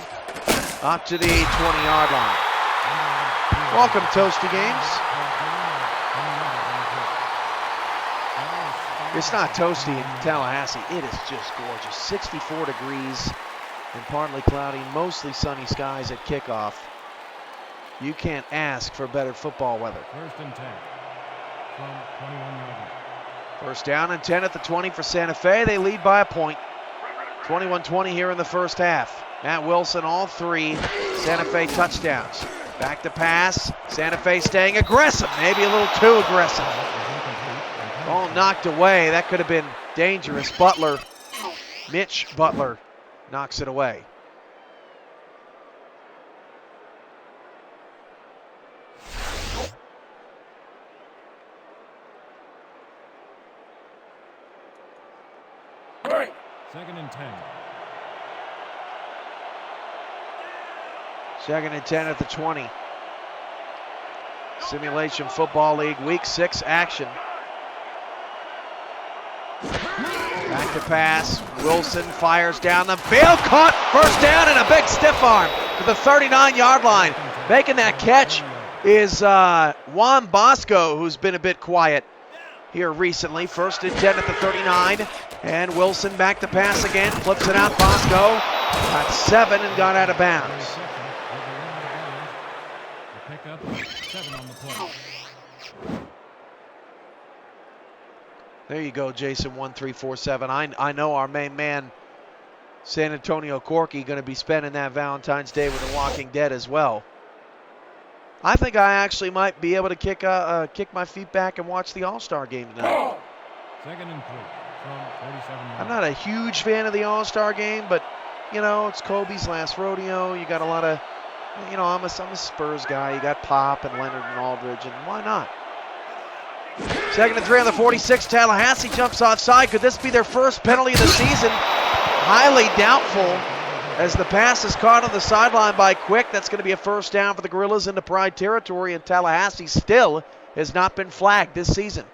up to the 20-yard line. Welcome, Toasty Games. It's not toasty in Tallahassee. It is just gorgeous. 64 degrees and partly cloudy, mostly sunny skies at kickoff. You can't ask for better football weather. 1st and 10 from 21-yard line. First down and 10 at the 20 for Santa Fe. They lead by a point. 21-20 here in the first half. Matt Wilson, all 3 Santa Fe touchdowns. Back to pass. Santa Fe staying aggressive, maybe a little too aggressive. Ball knocked away. That could have been dangerous. Mitch Butler knocks it away. Second and 10. 2nd and 10 at the 20. Simulation Football League Week 6 action. Back to pass. Wilson fires down the field. Caught. First down and a big stiff arm to the 39-yard line. Making that catch is Juan Bosco, who's been a bit quiet here recently. 1st and 10 at the 39. And Wilson back to pass again. Flips it out. Bosco got 7 and got out of bounds. Pick up 7 on the play. There you go, Jason 1347. I know our main man, San Antonio Corky, going to be spending that Valentine's Day with the Walking Dead as well. I think I actually might be able to kick my feet back and watch the All-Star game tonight. 2nd and 3 from 47 yards. I'm not a huge fan of the All-Star game, but you know, it's Kobe's last rodeo. You got a lot of, you know, I'm a Spurs guy. You got Pop and Leonard and Aldridge, and why not? 2nd and 3 on the 46. Tallahassee jumps offside. Could this be their first penalty of the season? Highly doubtful. As the pass is caught on the sideline by Quick, that's going to be a first down for the Gorillas into Pride territory, and Tallahassee still has not been flagged this season.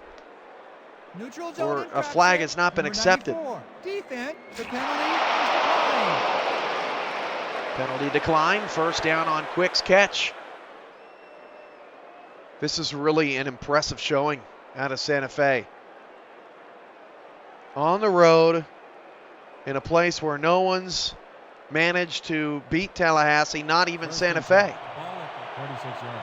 Neutral zone Or a infraction. flag has not been Number accepted. 94. Defense. The penalty is declined. Penalty decline, first down on Quick's catch. This is really an impressive showing out of Santa Fe. On the road, in a place where no one's managed to beat Tallahassee, not even Santa Fe. 36-yard.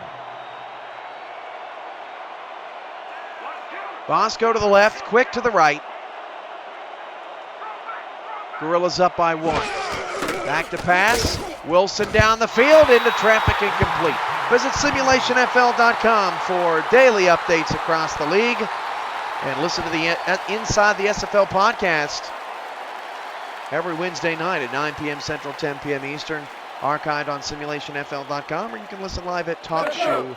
Bosco to the left, Quick to the right. Gorillas up by 1. Back to pass. Wilson down the field into traffic incomplete. Visit simulationfl.com for daily updates across the league. And listen to the Inside the SFL podcast every Wednesday night at 9 p.m. Central, 10 p.m. Eastern. Archived on simulationfl.com, or you can listen live at Talk Show.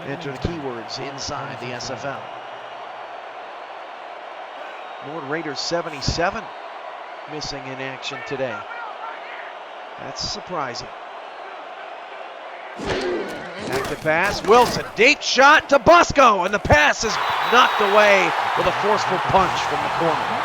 Enter the keywords Inside the SFL. Lord Raiders 77 missing in action today. That's surprising. Back to pass. Wilson, deep shot to Bosco, and the pass is knocked away with a forceful punch from the corner.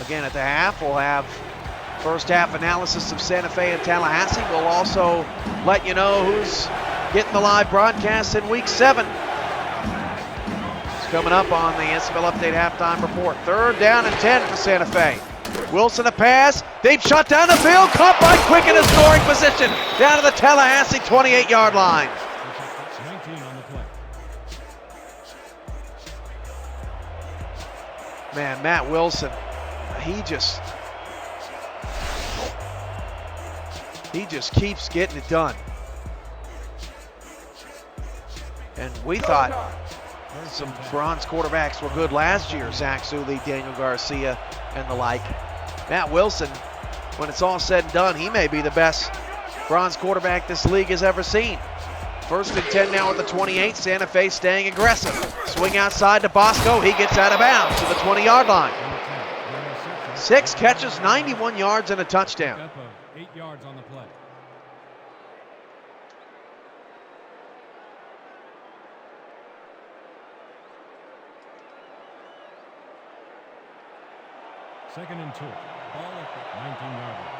Again, at the half, we'll have first half analysis of Santa Fe and Tallahassee. We'll also let you know who's getting the live broadcast in Week 7. It's coming up on the SFL Update Halftime Report. 3rd down and 10 for Santa Fe. Wilson a pass, deep shot down the field, caught by Quick in a scoring position, down to the Tallahassee 28-yard line. 19 on the play. Man, Matt Wilson, he just keeps getting it done. And we thought some bronze quarterbacks were good last year. Zach Zuli, Daniel Garcia, and the like. Matt Wilson, when it's all said and done, he may be the best bronze quarterback this league has ever seen. 1st and 10 now at the 28. Santa Fe staying aggressive. Swing outside to Bosco. He gets out of bounds to the 20-yard line. 6 catches, 91 yards, and a touchdown. Up of 8 yards on the play. Second and 2. Ball at the 19-yard line.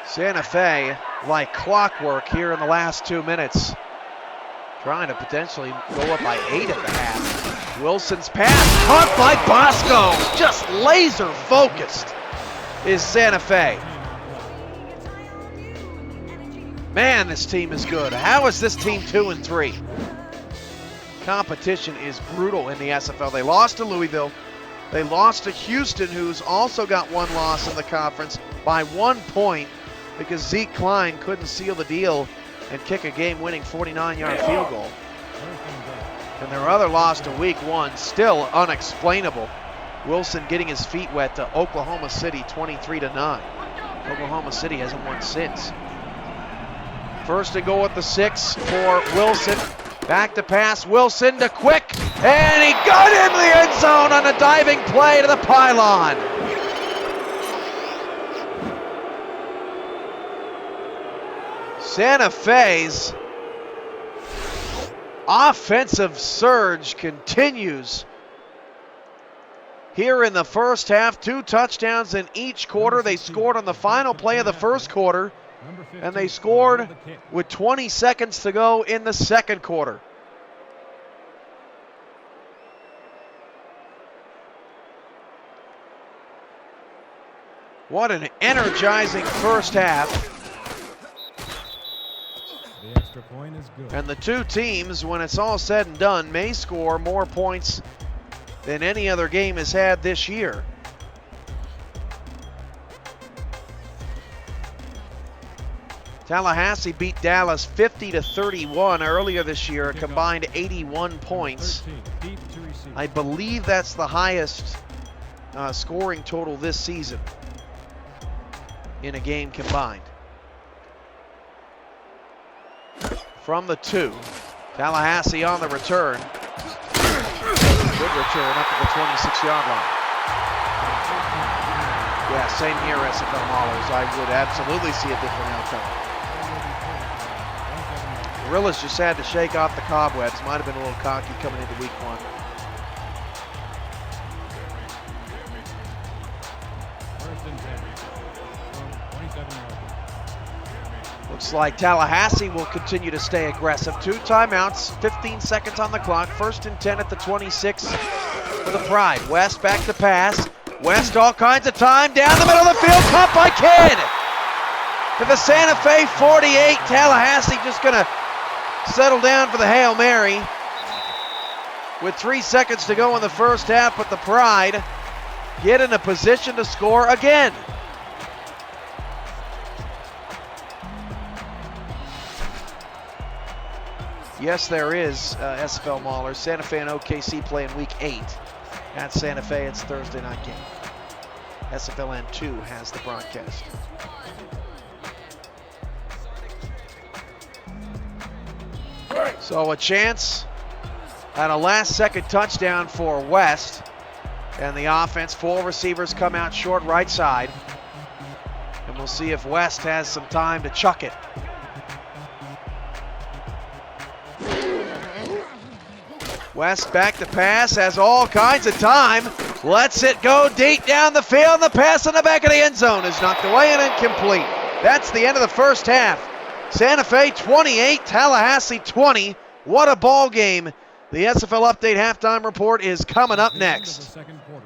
Santa Fe, like clockwork here in the last 2 minutes, trying to potentially go up by 8 at the half. Wilson's pass caught by Bosco. Just laser focused is Santa Fe. Man, this team is good. How is this team 2-3? Competition is brutal in the SFL. They lost to Louisville. They lost to Houston, who's also got 1 loss in the conference by 1 point because Zeke Klein couldn't seal the deal and kick a game-winning 49-yard field goal. And their other loss to Week 1, still unexplainable. Wilson getting his feet wet to Oklahoma City 23-9. Oklahoma City hasn't won since. 1st and goal at the 6 for Wilson. Back to pass, Wilson to Quick, and he got in the end zone on a diving play to the pylon. Santa Fe's offensive surge continues here in the first half. 2 touchdowns in each quarter. They scored on the final play of the first quarter, and they scored with 20 seconds to go in the second quarter. What an energizing first half. The extra point is good. And the 2 teams, when it's all said and done, may score more points than any other game has had this year. Tallahassee beat Dallas 50-31 earlier this year, a combined 81 points. 13, deep to receive. I believe that's the highest scoring total this season in a game combined. from the 2. Tallahassee on the return. Good return up to the 26-yard line. Yeah, same here, SFL Maulers. I would absolutely see a different outcome. Gorillas just had to shake off the cobwebs. Might have been a little cocky coming into week 1. First and 10 from 27 yards. Looks like Tallahassee will continue to stay aggressive. 2 timeouts, 15 seconds on the clock. First and 10 at the 26 for the Pride. West back to pass. West all kinds of time. Down the middle of the field. Caught by Kidd. To the Santa Fe 48. Tallahassee just going to settle down for the Hail Mary. With 3 seconds to go in the first half, but the Pride get in a position to score again. Yes, there is SFL Maulers. Santa Fe and OKC play in week 8. At Santa Fe, it's Thursday night game. SFLN 2 has the broadcast. So a chance at a last-second touchdown for West. And the offense, 4 receivers come out short right side. And we'll see if West has some time to chuck it. West back to pass, has all kinds of time. Lets it go deep down the field. The pass in the back of the end zone is knocked away and incomplete. That's the end of the first half. Santa Fe 28, Tallahassee 20. What a ball game. The SFL Update halftime report is coming up next. Second quarter.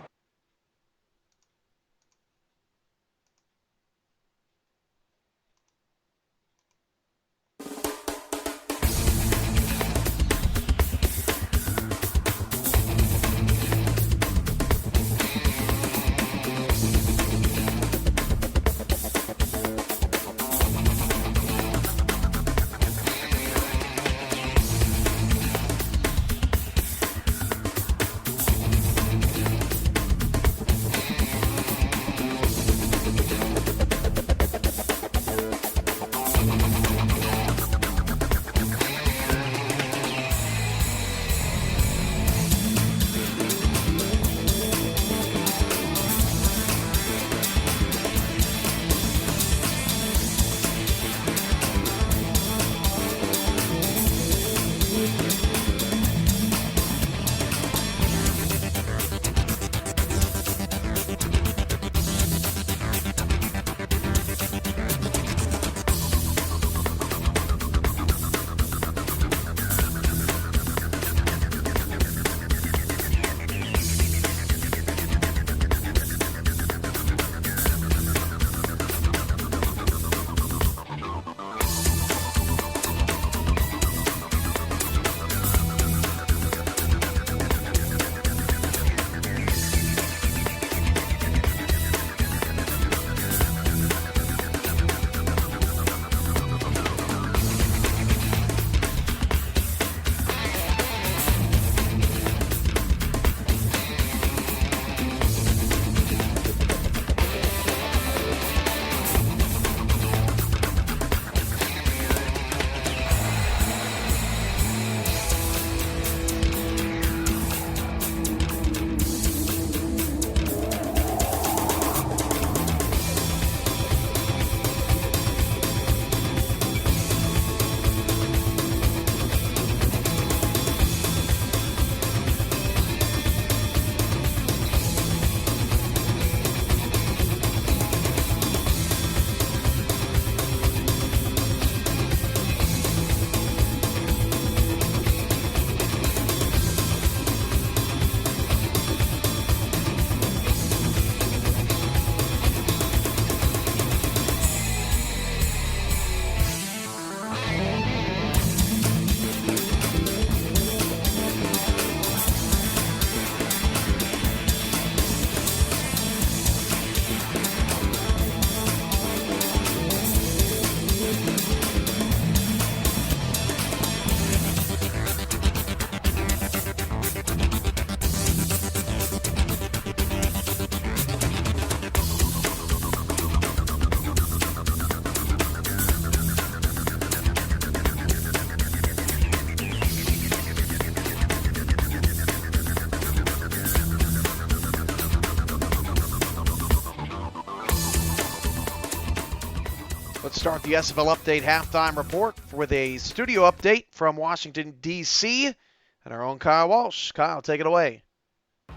Let's start the SFL Update halftime report with a studio update from Washington, D.C. and our own Kyle Walsh. Kyle, take it away.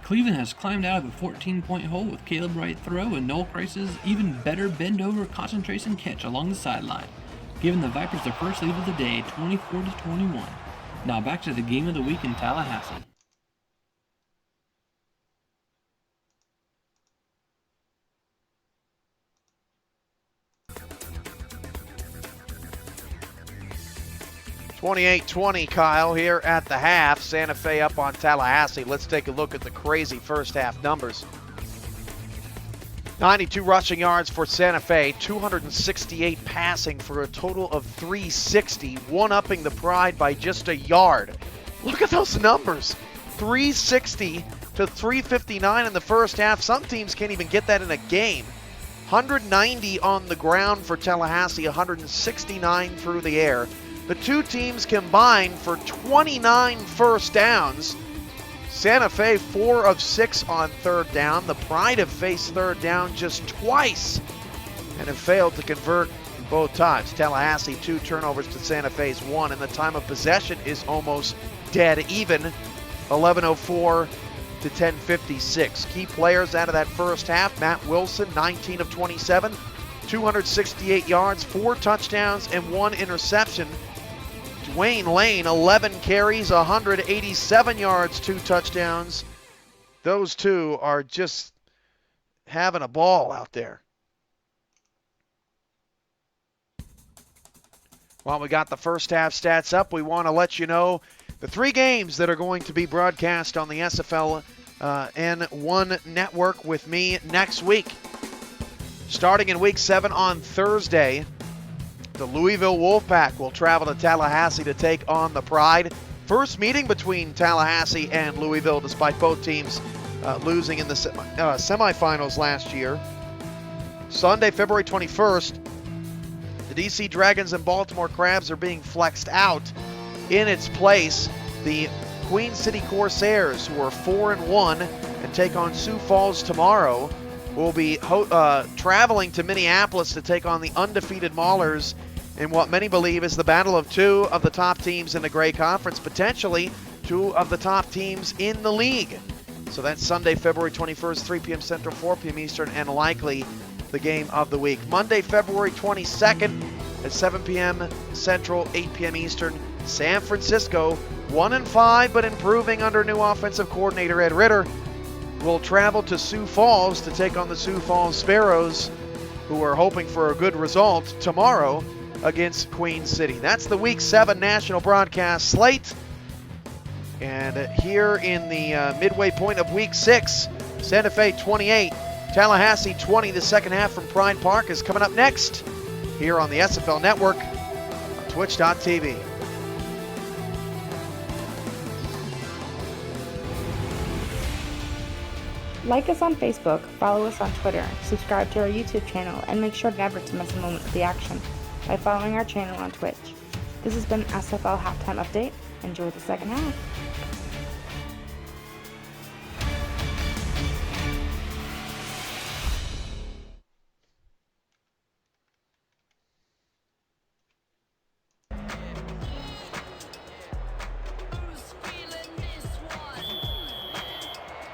Cleveland has climbed out of a 14-point hole with Caleb Wright throw and Noel Price's even better bend-over concentration catch along the sideline, giving the Vipers their first lead of the day, 24-21. Now back to the game of the week in Tallahassee. (28-20) Kyle here at the half. Santa Fe up on Tallahassee. Let's take a look at the crazy first half numbers. 92 rushing yards for Santa Fe, 268 passing for a total of 360, one-upping the Pride by just a yard. Look at those numbers, 360 to 359 in the first half. Some teams can't even get that in a game. 190 on the ground for Tallahassee, 169 through the air. The two teams combined for 29 first downs. Santa Fe 4 of 6 on third down. The Pride have faced third down just twice and have failed to convert both times. Tallahassee 2 turnovers to Santa Fe's 1, and the time of possession is almost dead even, 11:04 to 10:56. Key players out of that first half: Matt Wilson, 19 of 27, 268 yards, 4 touchdowns, and 1 interception. Dwayne Lane, 11 carries, 187 yards, 2 touchdowns. Those two are just having a ball out there. While we got the first half stats up, we want to let you know the 3 games that are going to be broadcast on the SFL N1 network with me next week. Starting in Week 7 on Thursday, the Louisville Wolfpack will travel to Tallahassee to take on the Pride. First meeting between Tallahassee and Louisville, despite both teams losing in the semifinals last year. Sunday, February 21st, the DC Dragons and Baltimore Crabs are being flexed out. In its place, the Queen City Corsairs, who are 4-1 and take on Sioux Falls tomorrow, will be traveling to Minneapolis to take on the undefeated Maulers in what many believe is the battle of 2 of the top teams in the Gray Conference, potentially 2 of the top teams in the league. So that's Sunday, February 21st, 3 p.m. Central, 4 p.m. Eastern, and likely the game of the week. Monday, February 22nd at 7 p.m. Central, 8 p.m. Eastern, San Francisco, 1-5 but improving under new offensive coordinator Ed Ritter, will travel to Sioux Falls to take on the Sioux Falls Sparrows, who are hoping for a good result tomorrow against Queen City. That's the Week 7 national broadcast slate. And here in the midway point of Week 6, Santa Fe 28, Tallahassee 20. The second half from Pride Park is coming up next here on the SFL Network on Twitch.tv. Like us on Facebook, follow us on Twitter, subscribe to our YouTube channel, and make sure never to miss a moment of the action by following our channel on Twitch. This has been SFL Halftime Update. Enjoy the second half.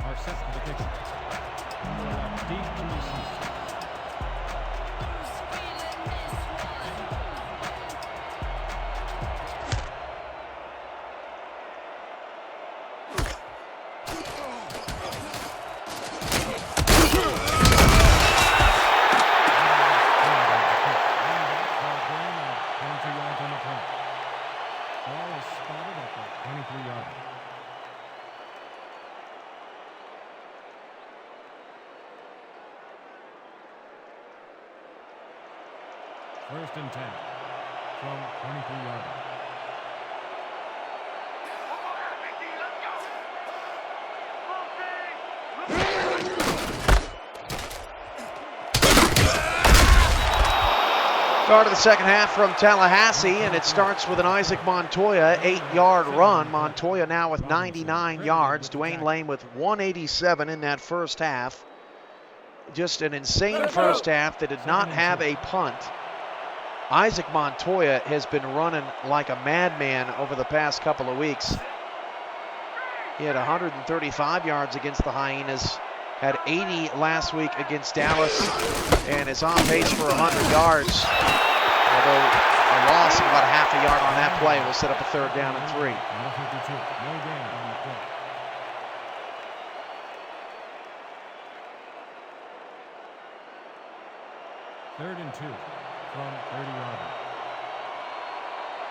Are set for the kick. Deep to the center. Ball is spotted at the 23-yard line. First and 10 from 23-yard line. Start of the second half from Tallahassee, and it starts with an Isaac Montoya 8-yard run. Montoya now with 99 yards. Dwayne Lane with 187 in that first half. Just an insane first half that did not have a punt. Isaac Montoya has been running like a madman over the past couple of weeks. He had 135 yards against the Hyenas, had 80 last week against Dallas, and is on pace for 100 yards. Although a loss of about a half a yard on that play will set up a 3rd down and 3. Number 52. No gain on the play. Third and 2 from 30-yard line.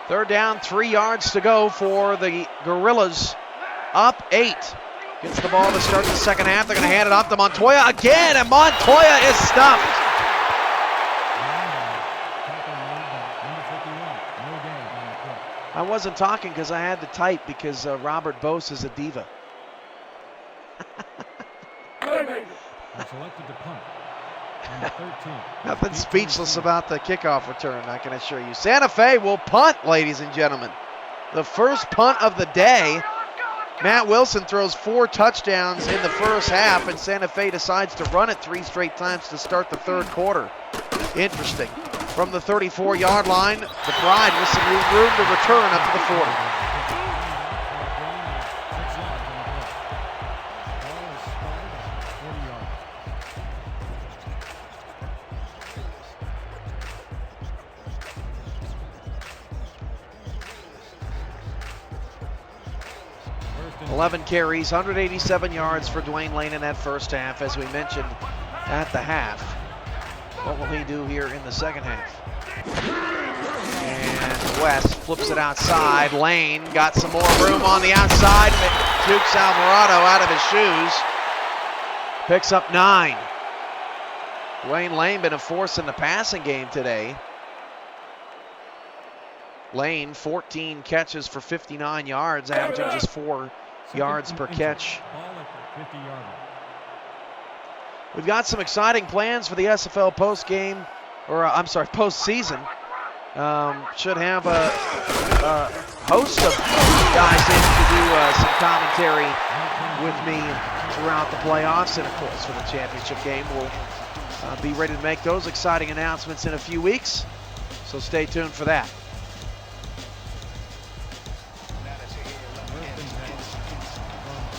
3rd down, 3 yards to go for the Gorillas. Up 8. Gets the ball to start the second half. They're going to hand it off to Montoya again, and Montoya is stuffed. I wasn't talking because I had to type because Robert Bose is a diva. Selected to punt. Number 13. Nothing speechless about the kickoff return, I can assure you. Santa Fe will punt, ladies and gentlemen. The first punt of the day. Matt Wilson throws 4 touchdowns in the first half, and Santa Fe decides to run it 3 straight times to start the 3rd quarter. Interesting. From the 34-yard line, the Pride with some room to return up to the 40. First 11 carries, 187 yards for Dwayne Lane in that first half, as we mentioned at the half. What will he do here in the second half? And West flips it outside. Lane got some more room on the outside. Jukes Alvarado out of his shoes. Picks up 9. Dwayne Lane been a force in the passing game today. Lane, 14 catches for 59 yards, averaging just 4 yards per catch. Ball at the 50-yard line. We've got some exciting plans for the SFL postseason. Should have a host of guys in to do some commentary with me throughout the playoffs, and of course for the championship game. We'll be ready to make those exciting announcements in a few weeks, so stay tuned for that.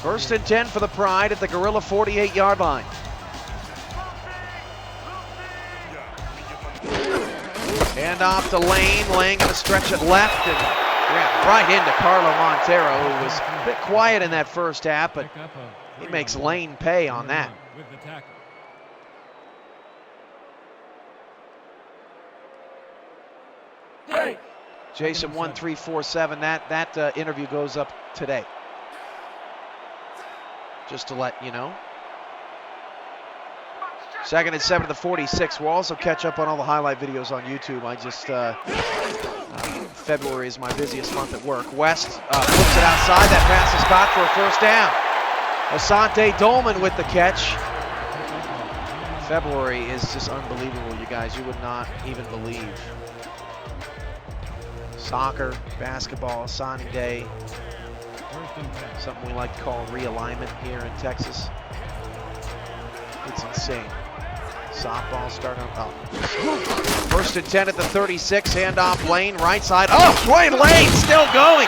First and 10 for the Pride at the Gorilla 48-yard line. Hand off to Lane. Lane going to stretch it left and right into Carlo Montero, who was a bit quiet in that first half, but he makes Lane pay on that. With the tackle. Jason 1347, that interview goes up today. Just to let you know. Second and 7 to the 46. We'll also catch up on all the highlight videos on YouTube. February is my busiest month at work. West flips it outside. That pass is caught for a first down. Asante Dolman with the catch. February is just unbelievable, you guys. You would not even believe. Soccer, basketball, signing day. Something we like to call realignment here in Texas. It's insane. Softball starting up. First and 10 at the 36. Handoff Lane, right side. Oh, Dwayne Lane still going.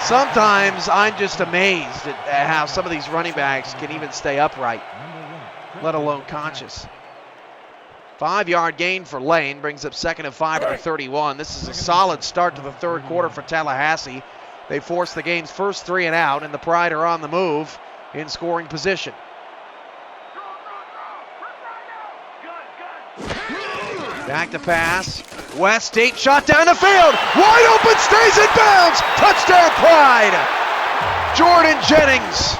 Sometimes I'm just amazed at how some of these running backs can even stay upright, let alone conscious. 5-yard gain for Lane, brings up 2nd and 5 at the 31. This is a solid start to the 3rd quarter for Tallahassee. They force the game's first 3 and out, and the Pride are on the move in scoring position. Back to pass. West, deep shot down the field. Wide open, stays in bounds. Touchdown Pride. Jordan Jennings.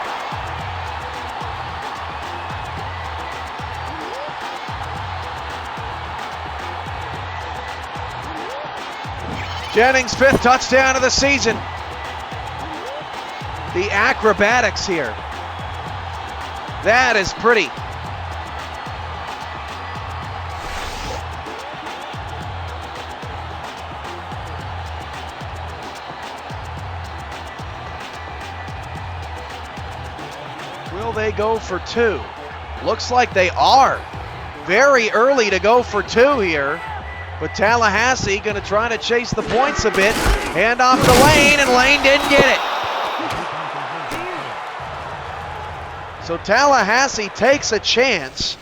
Jennings' 5th touchdown of the season. The acrobatics here. That is pretty. Will they go for 2? Looks like they are. Very early to go for 2 here. But Tallahassee going to try to chase the points a bit. Hand off to Lane, and Lane didn't get it. So Tallahassee takes a chance,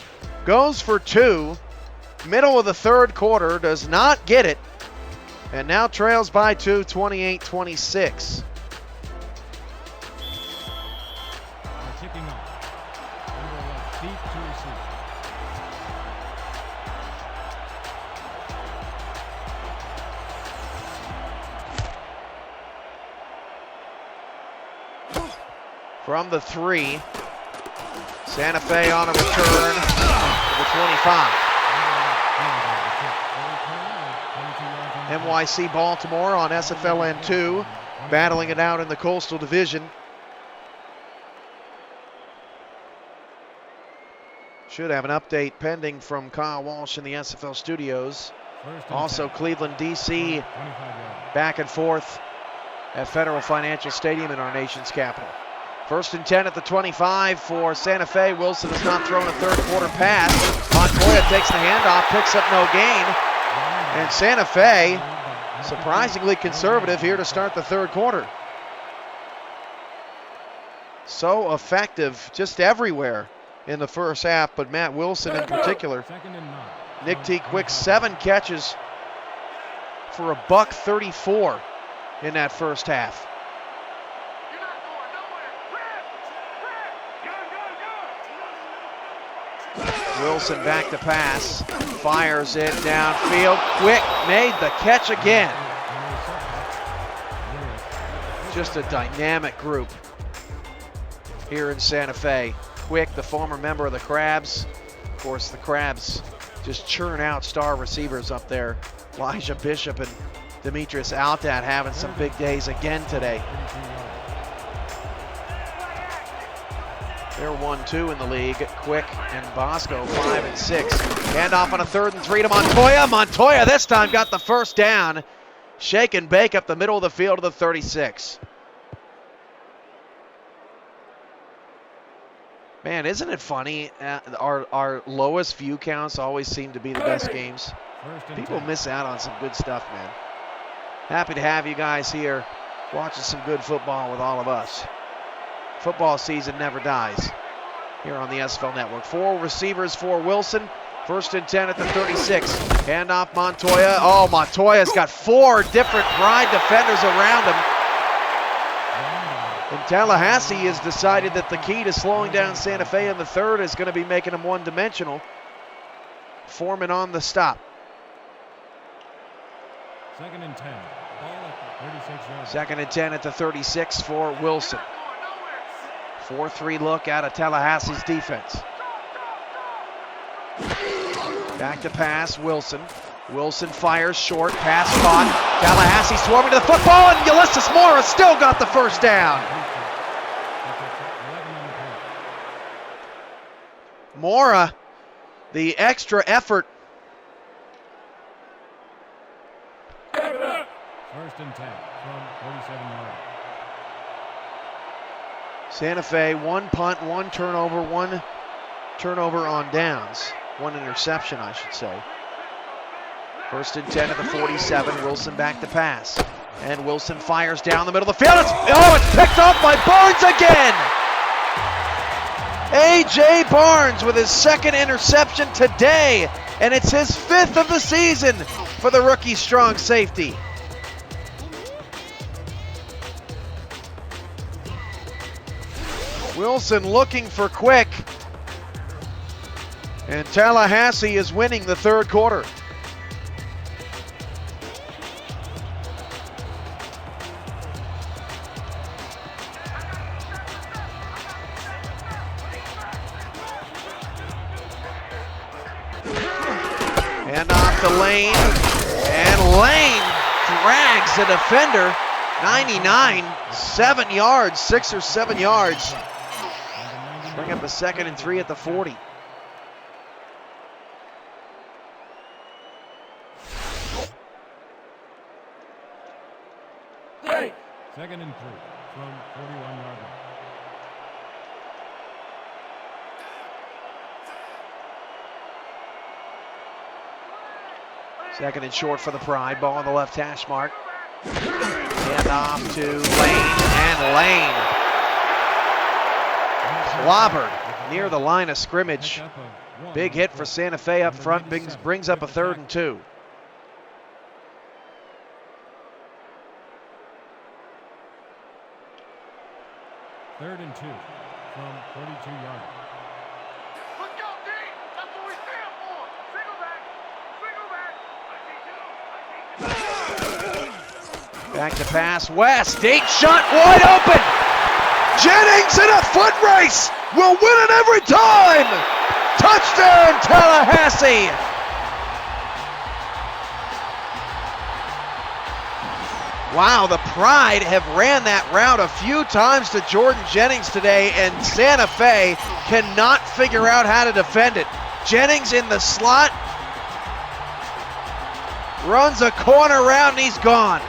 goes for two, middle of the third quarter, does not get it, and now trails by two, 28-26. Kicking off. Number 11, deep to receive. From the three, Santa Fe on a return to the 25. NYC Baltimore on SFLN2, battling it out in the Coastal Division. Should have an update pending from Kyle Walsh in the SFL studios. Also Cleveland, DC, back and forth at Federal Financial Stadium in our nation's capital. 1st and 10 at the 25 for Santa Fe. Wilson has not thrown a third quarter pass. Montoya takes the handoff, picks up no gain. And Santa Fe, surprisingly conservative here to start the third quarter. So effective just everywhere in the first half, but Matt Wilson in particular. Nick T. Quick, 7 catches for $134 in that first half. Wilson back to pass, fires it downfield. Quick made the catch again. Just a dynamic group here in Santa Fe. Quick, the former member of the Crabs. Of course, the Crabs just churn out star receivers up there. Elijah Bishop and Demetrius Altat having some big days again today. They're 1-2 in the league. Quick and Bosco 5 and 6. Handoff on a 3rd and 3 to Montoya. Montoya this time got the first down. Shake and bake up the middle of the field to the 36. Man, isn't it funny? Our lowest view counts always seem to be the best games. People miss out on some good stuff, man. Happy to have you guys here watching some good football with all of us. Football season never dies here on the SFL Network. 4 receivers for Wilson. 1st and 10 at the 36. Handoff Montoya. Oh, Montoya's got 4 different Pride defenders around him. And Tallahassee has decided that the key to slowing down Santa Fe in the third is going to be making them one-dimensional. Foreman on the stop. 2nd and 10. Ball at the 36 yard. 2nd and 10 at the 36 for Wilson. 4-3 look out of Tallahassee's defense. Back to pass, Wilson. Wilson fires short, pass caught. Tallahassee swarming to the football, and Ulysses Mora still got the first down. Mora, the extra effort. 1st and 10 from 47 yards. Santa Fe, 1 punt, 1 turnover, 1 turnover on downs. 1 interception, I should say. 1st and 10 at the 47. Wilson back to pass. And Wilson fires down the middle of the field. It's picked off by Barnes again. A.J. Barnes with his 2nd interception today. And it's his 5th of the season for the rookie strong safety. Wilson looking for Quick. And Tallahassee is winning the third quarter. And off to Lane. And Lane drags the defender. 99, 7 yards, 6 or 7 yards. Bring up a 2nd and 3 at the 40. Hey. 2nd and 3 from 41 yard line. Second and short for the Pride. Ball on the left hash mark. And off to Lane. And Lane clobbered near the line of scrimmage. Big hit for Santa Fe up front. Brings up a 3rd and 2. Third and 2 from 42 yards. Let's go, D! That's what we stand for! Single back! Back to pass. West. Deep shot. Wide open. Jennings in a foot race. Will win it every time. Touchdown, Tallahassee. Wow, the Pride have ran that route a few times to Jordan Jennings today, and Santa Fe cannot figure out how to defend it. Jennings in the slot, runs a corner route, and he's gone.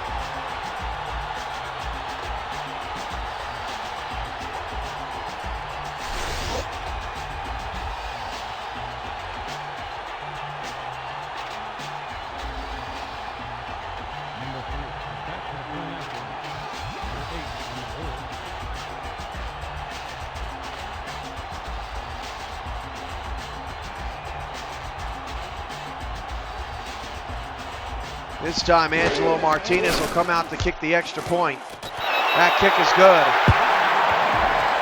This time Angelo Martinez will come out to kick the extra point. That kick is good.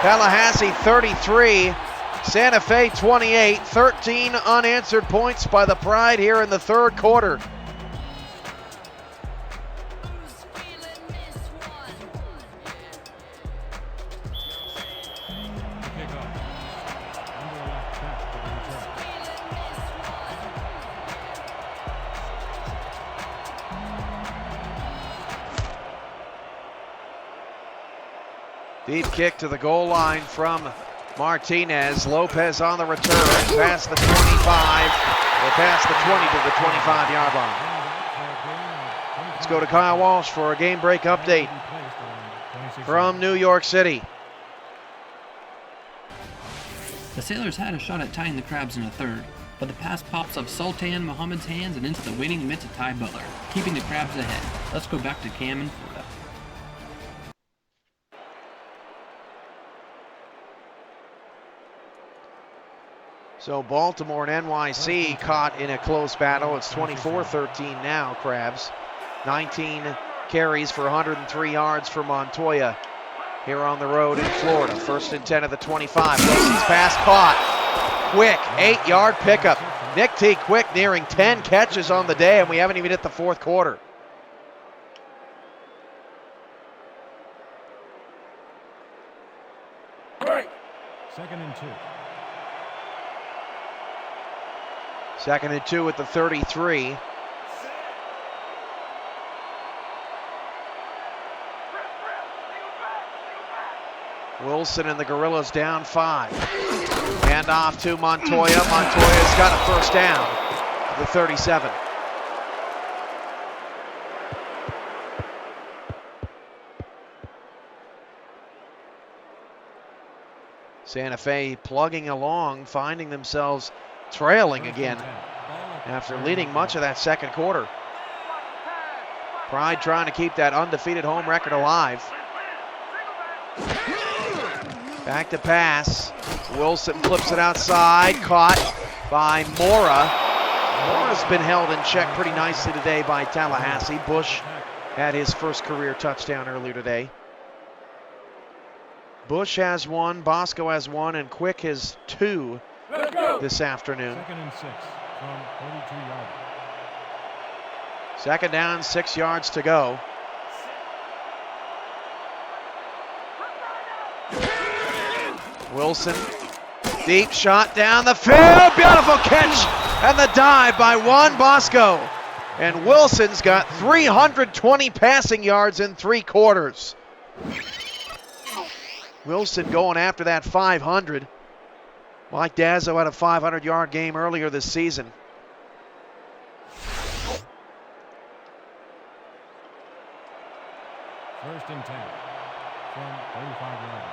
Tallahassee 33, Santa Fe 28, 13 unanswered points by the Pride here in the 3rd quarter. Deep kick to the goal line from Martinez. Lopez on the return, past the 25, or past the 20 to the 25-yard line. Let's go to Kyle Walsh for a game break update from New York City. The Sailors had a shot at tying the Crabs in the 3rd, but the pass pops off Sultan Muhammad's hands and into the waiting mitts of Ty Butler, keeping the Crabs ahead. Let's go back to Cam and Florida. So Baltimore and NYC caught in a close battle. It's 24-13 now, Crabs. 19 carries for 103 yards for Montoya here on the road in Florida. 1st and 10 of the 25. Wilson's pass caught. Quick, 8-yard pickup. Nick T. Quick nearing 10 catches on the day, and we haven't even hit the 4th quarter. Second and 2. 2nd and 2 at the 33. Wilson and the Gorillas down 5. Hand off to Montoya. Montoya's got a 1st down to the 37. Santa Fe plugging along, finding themselves trailing again after leading much of that 2nd quarter. Pride trying to keep that undefeated home record alive. Back to pass. Wilson flips it outside, caught by Mora. Mora's been held in check pretty nicely today by Tallahassee. Bush had his 1st career touchdown earlier today. Bush has 1, Bosco has 1, and Quick has 2 this afternoon. 2nd and 6 from 42 yards. 2nd down, 6 yards to go. Wilson, deep shot down the field. Beautiful catch and the dive by Juan Bosco. And Wilson's got 320 passing yards in 3 quarters. Wilson going after that 500. Mike Dazzo had a 500-yard game earlier this season. First and 10 from 35 yards.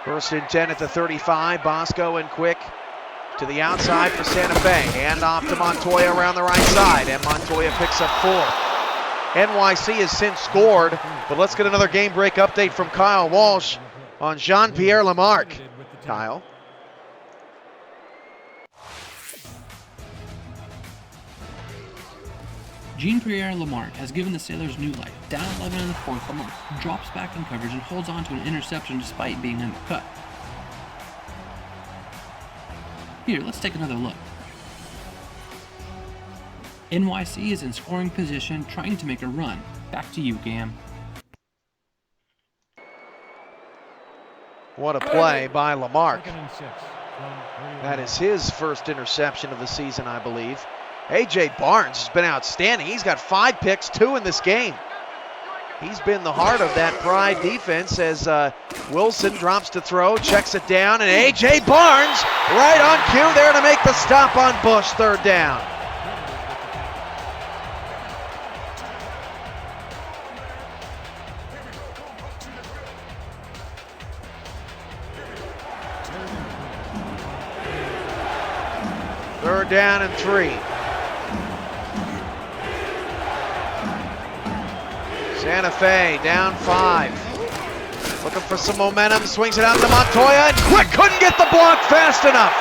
1st and 10 at the 35. Bosco and Quick to the outside for Santa Fe. Hand off to Montoya around the right side, and Montoya picks up 4. NYC has since scored, but let's get another game break update from Kyle Walsh on Jean-Pierre Lamarque. Kyle. Jean-Pierre Lamarque has given the Sailors new life. Down 11 in the fourth, Lamarque drops back in coverage and holds on to an interception despite being undercut. Here, let's take another look. NYC is in scoring position, trying to make a run. Back to you, Gam. What a play by Lamarque. That is his first interception of the season, I believe. A.J. Barnes has been outstanding. He's got 5 picks, 2 in this game. He's been the heart of that Pride defense as Wilson drops to throw, checks it down, and A.J. Barnes right on cue there to make the stop on Bush, 3rd down. Third down and 3. Santa Fe down 5. Looking for some momentum, swings it out to Montoya, and Quick couldn't get the block fast enough.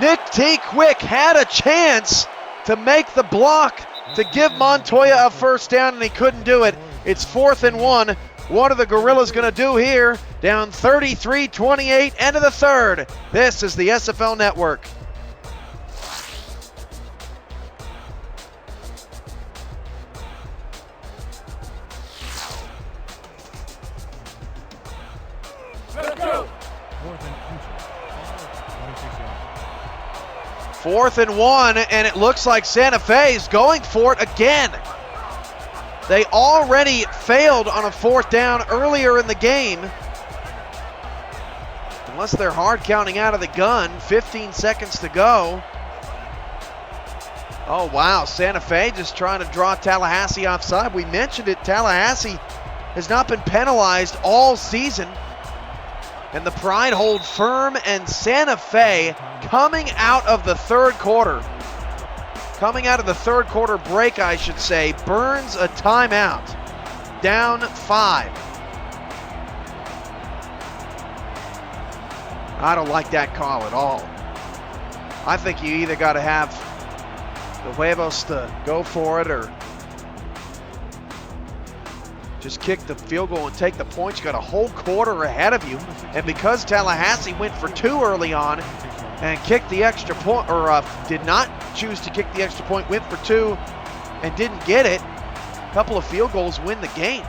Nick T. Quick had a chance to make the block to give Montoya a first down, and he couldn't do it. It's 4th and 1. What are the Gorillas going to do here? Down 33-28, end of the 3rd. This is the SFL Network. Fourth and 1, and it looks like Santa Fe is going for it again. They already failed on a 4th down earlier in the game. Unless they're hard counting out of the gun, 15 seconds to go. Oh wow, Santa Fe just trying to draw Tallahassee offside. We mentioned it, Tallahassee has not been penalized all season. And the Pride hold firm, and Santa Fe coming out of the 3rd quarter. Coming out of the 3rd quarter break, I should say, burns a timeout. Down 5. I don't like that call at all. I think you either got to have the huevos to go for it or just kick the field goal and take the points. You got a whole quarter ahead of you. And because Tallahassee went for 2 early on and kicked the extra point, or did not choose to kick the extra point, went for 2 and didn't get it, a couple of field goals win the game.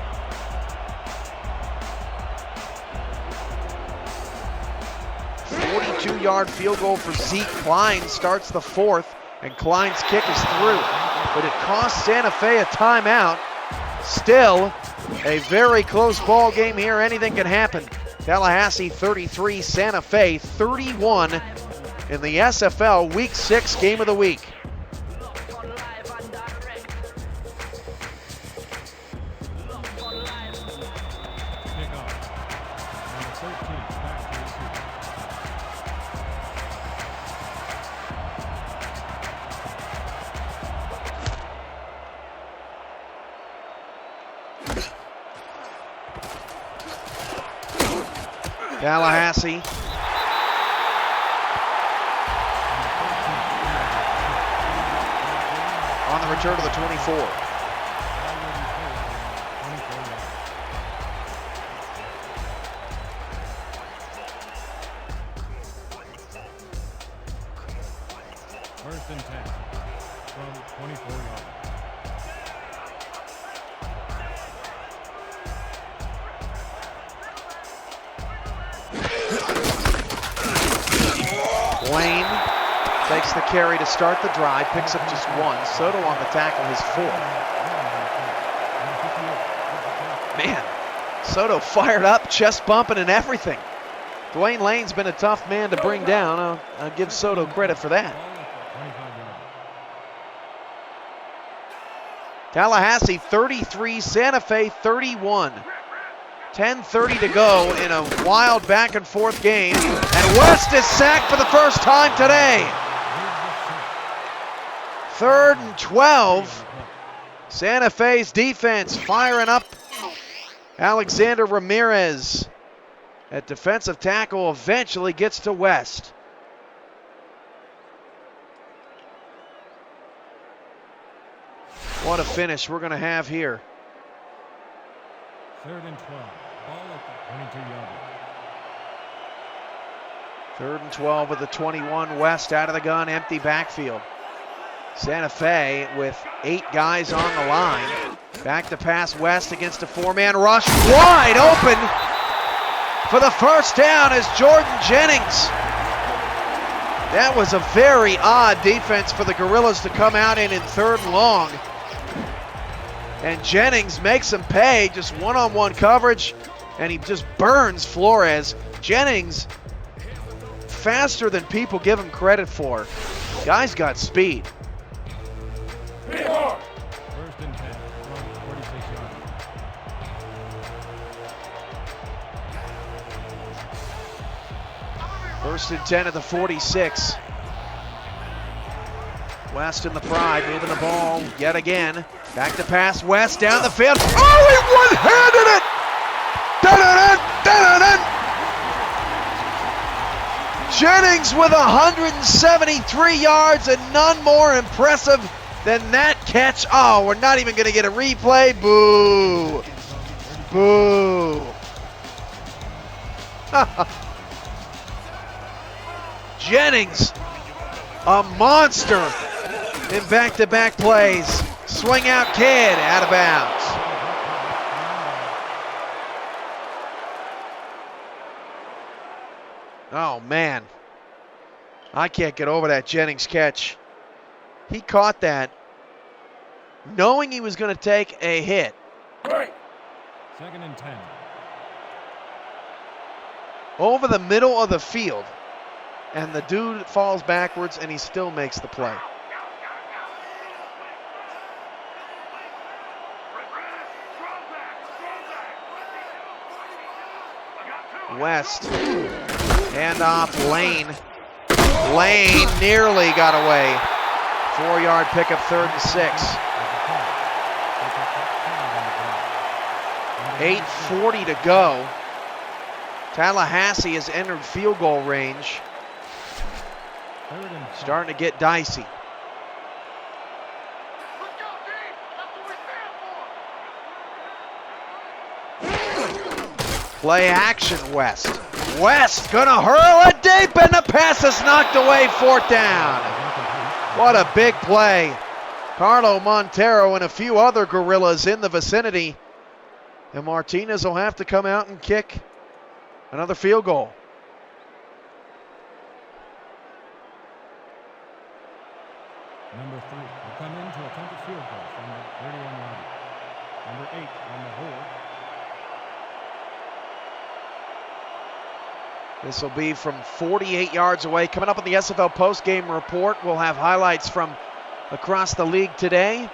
A 42-yard field goal for Zeke Klein starts the 4th, and Klein's kick is through. But it cost Santa Fe a timeout. Still a very close ball game here. Anything can happen. Tallahassee 33, Santa Fe 31 in the SFL Week 6 Game of the Week. Tallahassee on the return to the 24. First and 10 from 24 yards. Lane takes the carry to start the drive, picks up just 1. Soto on the tackle, his 4th. Man, Soto fired up, chest bumping and everything. Dwayne Lane's been a tough man to bring down. I'll give Soto credit for that. Tallahassee 33, Santa Fe 31. 10:30 to go in a wild back and forth game. And West is sacked for the first time today. 3rd and 12. Santa Fe's defense firing up. Alexander Ramirez at defensive tackle eventually gets to West. What a finish we're going to have here. 3rd and 12. Ball at the 22-yard line. 3rd and 12 with the 21. West out of the gun, empty backfield. Santa Fe with 8 guys on the line. Back to pass West against a 4-man rush. Wide open for the first down is Jordan Jennings. That was a very odd defense for the Gorillas to come out in 3rd and long. And Jennings makes him pay, just one-on-one coverage, and he just burns Flores. Jennings, faster than people give him credit for. Guy's got speed. 1st and 10 from 46 yards. First and 10 at the 46. West in the pride, moving the ball yet again. Back to pass, West down the field. Oh, he one-handed it! Dun-dun-dun, dun-dun-dun. Jennings with 173 yards and none more impressive than that catch. Oh, we're not even going to get a replay. Boo. Boo. Jennings, a monster in back-to-back plays. Swing out kid, out of bounds. Oh man, I can't get over that Jennings catch. He caught that knowing he was going to take a hit. 2nd and 10. Over the middle of the field. And the dude falls backwards and he still makes the play. West, handoff, Lane. Lane nearly got away. 4-yard pickup, 3rd and 6. 8:40 to go. Tallahassee has entered field goal range. Starting to get dicey. Play action, West. West gonna hurl it deep, and the pass is knocked away, 4th down. What a big play. Carlo Montero and a few other Gorillas in the vicinity. And Martinez will have to come out and kick another field goal. Number 3 will come in to attempt a field goal from the 31-yard line. Number 8 on the hold. This will be from 48 yards away. Coming up on the SFL postgame report, we'll have highlights from across the league today,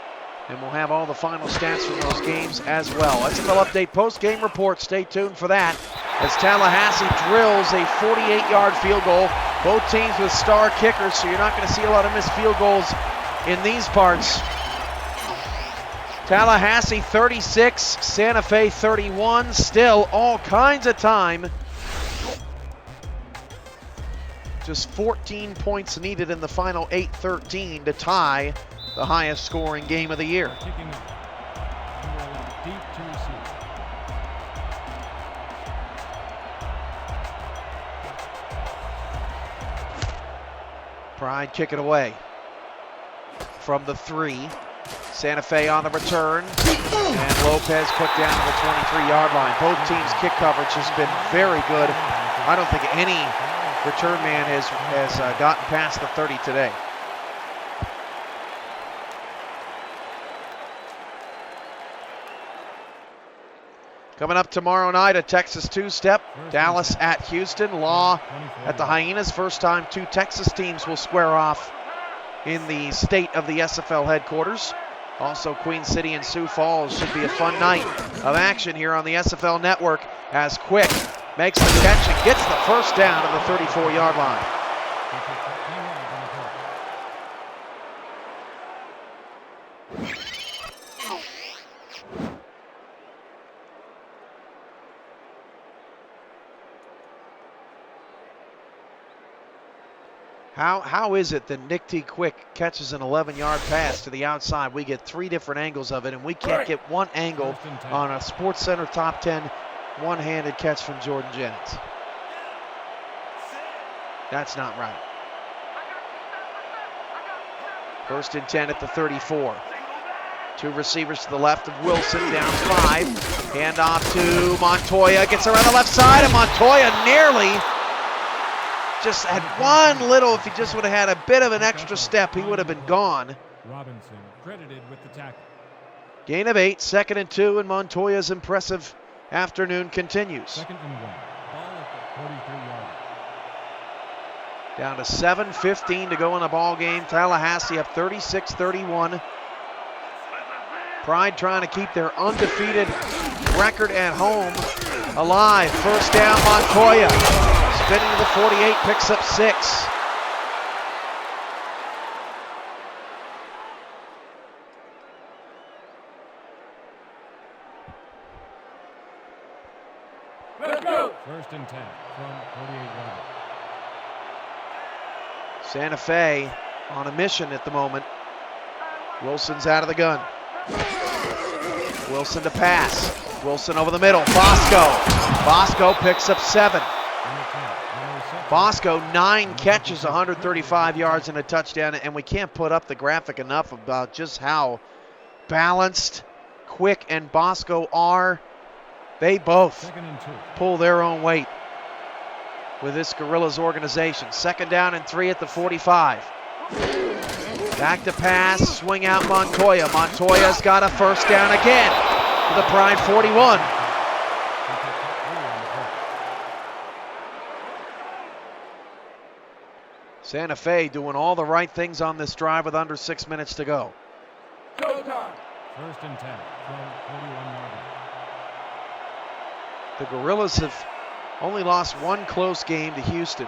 and we'll have all the final stats from those games as well. SFL update postgame report. Stay tuned for that as Tallahassee drills a 48-yard field goal. Both teams with star kickers, so you're not going to see a lot of missed field goals in these parts. Tallahassee 36, Santa Fe 31. Still all kinds of time. Just 14 points needed in the final 8-13 to tie the highest scoring game of the year. Kicking up. Number 11, deep to receive. Pride kick it away from the 3. Santa Fe on the return, and Lopez put down to the 23-yard line. Both teams' kick coverage has been very good. I don't think any return man has gotten past the 30 today. Coming up tomorrow night, a Texas two-step. Dallas at Houston, Law at the Hyenas. First time 2 Texas teams will square off in the state of the SFL headquarters. Also, Queen City and Sioux Falls should be a fun night of action here on the SFL Network as Quick makes the catch and gets the first down to the 34-yard line. How is it that Nick T. Quick catches an 11-yard pass to the outside? We get 3 different angles of it, and we can't get one angle on a Sports Center top 10 one-handed catch from Jordan Jennings. That's not right. 1st and 10 at the 34. 2 receivers to the left of Wilson, down 5. Handoff to Montoya, gets around the left side, and Montoya nearly just had one little, if he just would have had a bit of an extra step, he would have been gone. Robinson credited with the tackle. Gain of 8, 2nd and 2, and Montoya's impressive afternoon continues. 2nd and 1. Ball at the 43-yard. Down to 7:15 to go in the ball game. Tallahassee up 36-31. Pride trying to keep their undefeated record at home alive. 1st down, Montoya. Spinning to the 48, picks up 6. Let's go. 1st and 10 from 48-yard. Santa Fe on a mission at the moment. Wilson's out of the gun. Wilson to pass. Wilson over the middle. Bosco picks up 7. Bosco 9 catches, 135 yards and a touchdown, and we can't put up the graphic enough about just how balanced Quick and Bosco are. They both pull their own weight with this Gorillas organization. 2nd down and 3 at the 45. Back to pass, swing out Montoya. Montoya's got a 1st down again to the Pride 41. Santa Fe doing all the right things on this drive with under 6 minutes to go. 1st and 10 from 41-yard. The Gorillas have only lost 1 close game to Houston.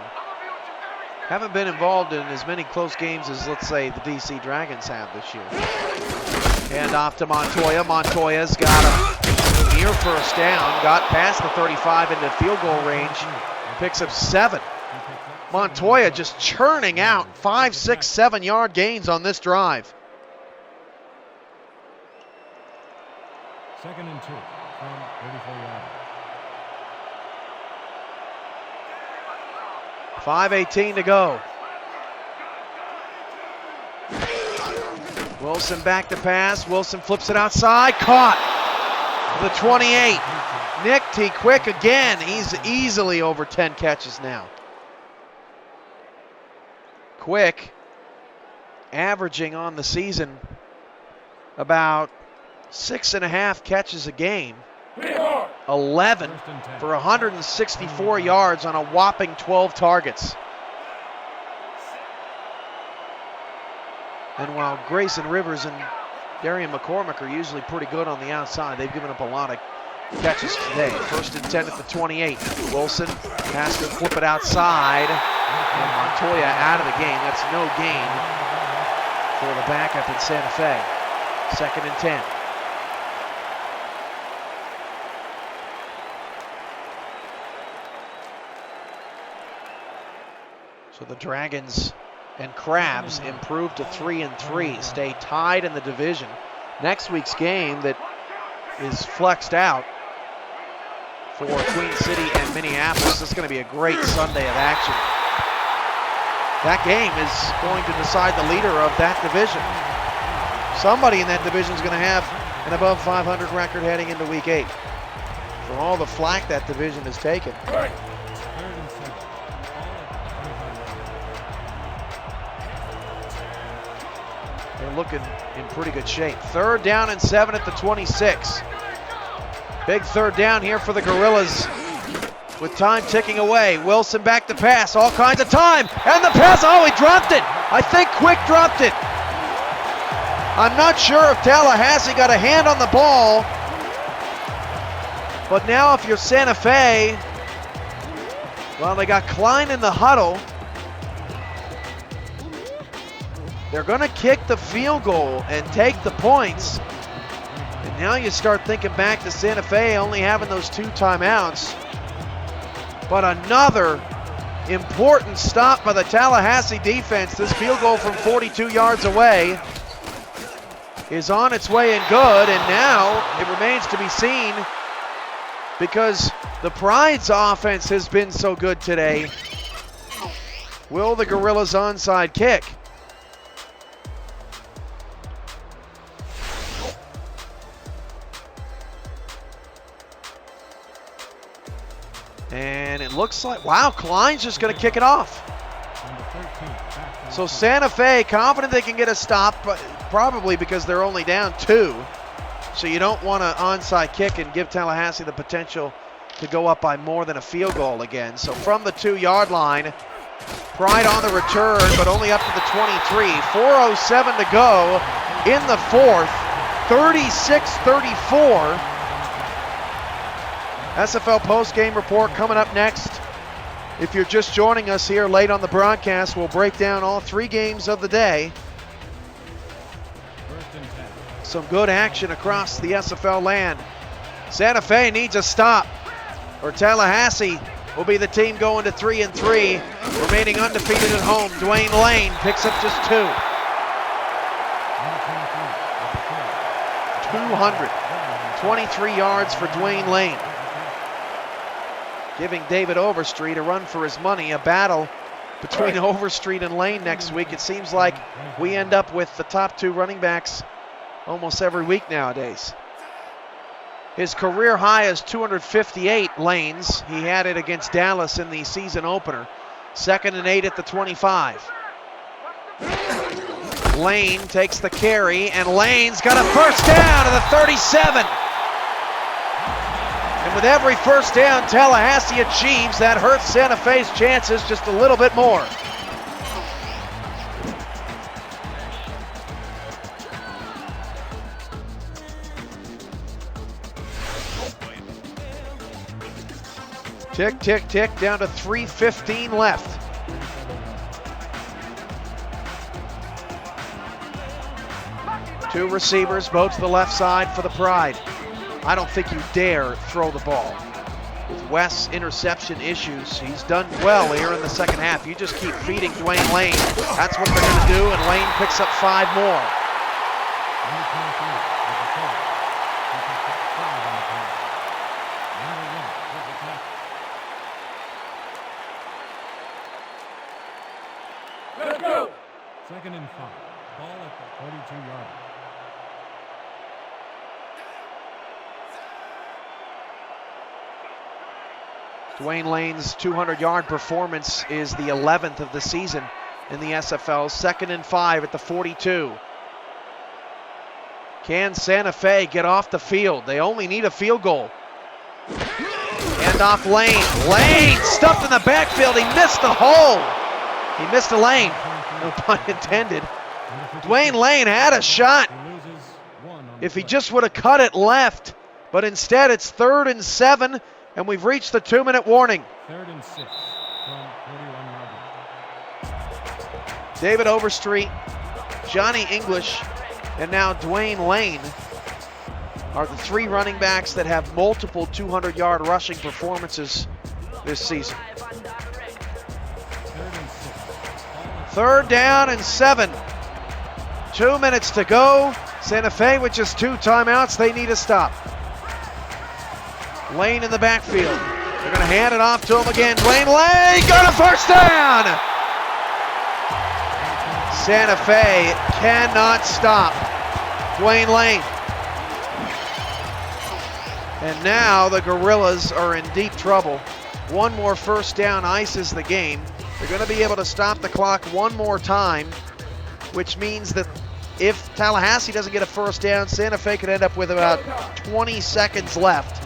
Haven't been involved in as many close games as, let's say, the DC Dragons have this year. Hand off to Montoya. Montoya's got a near 1st down. Got past the 35 into field goal range. Picks up 7. Montoya just churning out 5, 6, 7-yard gains on this drive. 2nd and 2 from 34-yard. 5:18 to go. Wilson back to pass. Wilson flips it outside. Caught. The 28. Nick T. Quick again. He's easily over 10 catches now. Quick averaging on the season about 6.5 catches a game. 11 for 164 yards on a whopping 12 targets. And while Grayson Rivers and Darian McCormick are usually pretty good on the outside, they've given up a lot of catches today. 1st and 10 at the 28. Wilson has to flip it outside. And Montoya out of the game. That's no gain for the backup in Santa Fe. 2nd and 10. So the Dragons and Crabs improve to 3-3, stay tied in the division. Next week's game that is flexed out for Queen City and Minneapolis. It's going to be a great Sunday of action. That game is going to decide the leader of that division. Somebody in that division is going to have an above 500 record heading into week 8. For all the flack that division has taken. They're looking in pretty good shape. 3rd down and 7 at the 26. Big 3rd down here for the Gorillas with time ticking away. Wilson back to pass, all kinds of time, and the pass, oh, he dropped it. I think Quick dropped it. I'm not sure if Tallahassee got a hand on the ball, but now if you're Santa Fe, well, they got Klein in the huddle. They're going to kick the field goal and take the points. And now you start thinking back to Santa Fe only having those 2 timeouts. But another important stop by the Tallahassee defense. This field goal from 42 yards away is on its way and good. And now it remains to be seen, because the Pride's offense has been so good today. Will the Gorillas onside kick? And it looks like, wow, Klein's just going to kick it off. So Santa Fe confident they can get a stop, but probably because they're only down 2. So you don't want to onside kick and give Tallahassee the potential to go up by more than a field goal again. So from the 2-yard line, Pride on the return, but only up to the 23. 4:07 to go in the 4th, 36-34. SFL postgame report coming up next. If you're just joining us here late on the broadcast, we'll break down all 3 games of the day. Some good action across the SFL land. Santa Fe needs a stop, or Tallahassee will be the team going to 3-3, remaining undefeated at home. Dwayne Lane picks up just 2. 223 yards for Dwayne Lane, giving David Overstreet a run for his money. A battle between Overstreet and Lane next week. It seems like we end up with the top 2 running backs almost every week nowadays. His career high is 258 lanes. He had it against Dallas in the season opener. 2nd and 8 at the 25. Lane takes the carry, and Lane's got a first down at the 37. And with every first down Tallahassee achieves, that hurts Santa Fe's chances just a little bit more. Tick, tick, tick, down to 3:15 left. Two receivers, both to the left side for the Pride. I don't think you dare throw the ball. With West's interception issues, he's done well here in the second half. You just keep feeding Dwayne Lane. That's what they're going to do, and Lane picks up 5 more. Let's go. 2nd and 5. Ball at the 42-yard. Dwayne Lane's 200-yard performance is the 11th of the season in the SFL. 2nd and 5 at the 42. Can Santa Fe get off the field? They only need a field goal. Hand off Lane. Lane stuffed in the backfield. He missed the hole. He missed a lane. No pun intended. Dwayne Lane had a shot if he just would have cut it left. But instead, it's 3rd and 7, and we've reached the 2-minute warning. 3rd and 6 from 41-yard. David Overstreet, Johnny English, and now Dwayne Lane are the 3 running backs that have multiple 200-yard rushing performances this season. 3rd down and 7. 2 minutes to go. Santa Fe with just 2 timeouts. They need a stop. Lane in the backfield. They're going to hand it off to him again. Dwayne Lane got a first down. Santa Fe cannot stop Dwayne Lane. And now the Gorillas are in deep trouble. One more first down ices the game. They're going to be able to stop the clock one more time, which means that if Tallahassee doesn't get a first down, Santa Fe could end up with about 20 seconds left.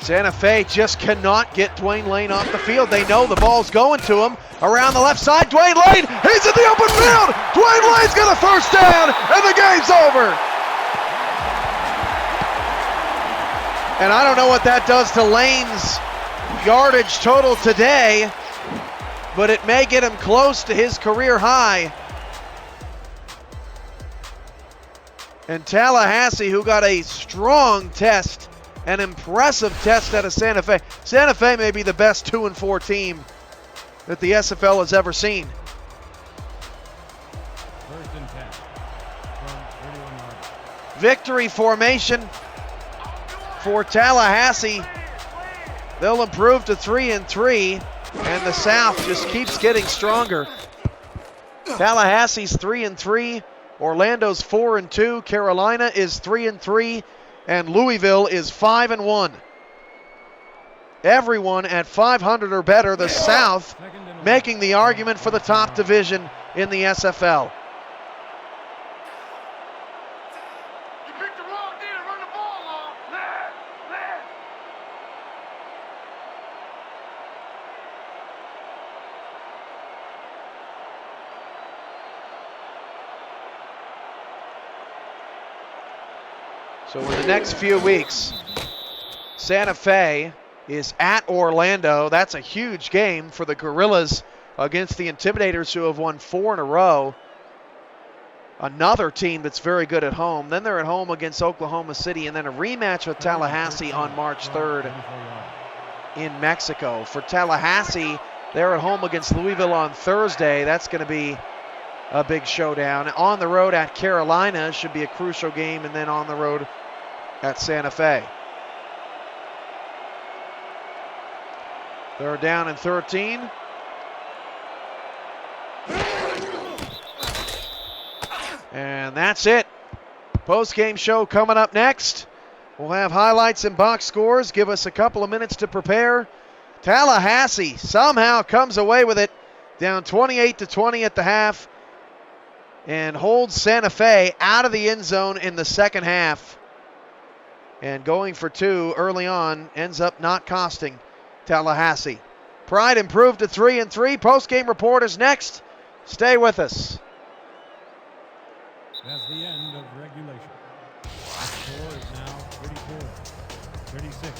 Santa Fe just cannot get Dwayne Lane off the field. They know the ball's going to him. Around the left side, Dwayne Lane, he's in the open field. Dwayne Lane's got a first down, and the game's over. And I don't know what that does to Lane's yardage total today, but it may get him close to his career high. And Tallahassee, who got a strong test, an impressive test out of Santa Fe. Santa Fe may be the best 2-4 team that the SFL has ever seen. First and 10 from 31 yards. Victory formation for Tallahassee. They'll improve to 3-3, and the South just keeps getting stronger. Tallahassee's 3-3, Orlando's 4-2, Carolina is 3-3, and Louisville is 5-1. Everyone at 500 or better, the South making the argument for the top division in the SFL. You picked the wrong day to run the ball long. So in the next few weeks, Santa Fe is at Orlando. That's a huge game for the Gorillas against the Intimidators, who have won 4 in a row. Another team that's very good at home. Then they're at home against Oklahoma City, and then a rematch with Tallahassee on March 3rd in Mexico. For Tallahassee, they're at home against Louisville on Thursday. That's going to be a big showdown. On the road at Carolina should be a crucial game, and then on the road at Santa Fe. They're down in 13. And that's it. Post-game show coming up next. We'll have highlights and box scores. Give us a couple of minutes to prepare. Tallahassee somehow comes away with it, down 28-20 at the half, and holds Santa Fe out of the end zone in the second half. And going for 2 early on ends up not costing Tallahassee. Pride improved to 3-3. Post-game report is next. Stay with us. That's the end of regulation. The score is now 34-36.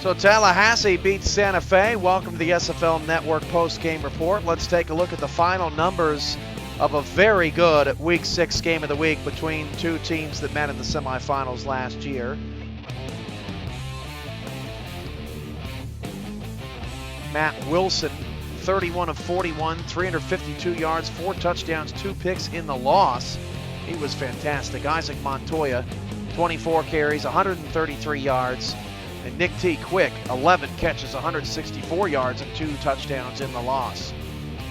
So Tallahassee beats Santa Fe. Welcome to the SFL Network post-game report. Let's take a look at the final numbers of a very good Week 6 game of the week between two teams that met in the semifinals last year. Matt Wilson, 31 of 41, 352 yards, 4 touchdowns, 2 picks in the loss. He was fantastic. Isaac Montoya, 24 carries, 133 yards. And Nick T. Quick, 11 catches, 164 yards, and 2 touchdowns in the loss.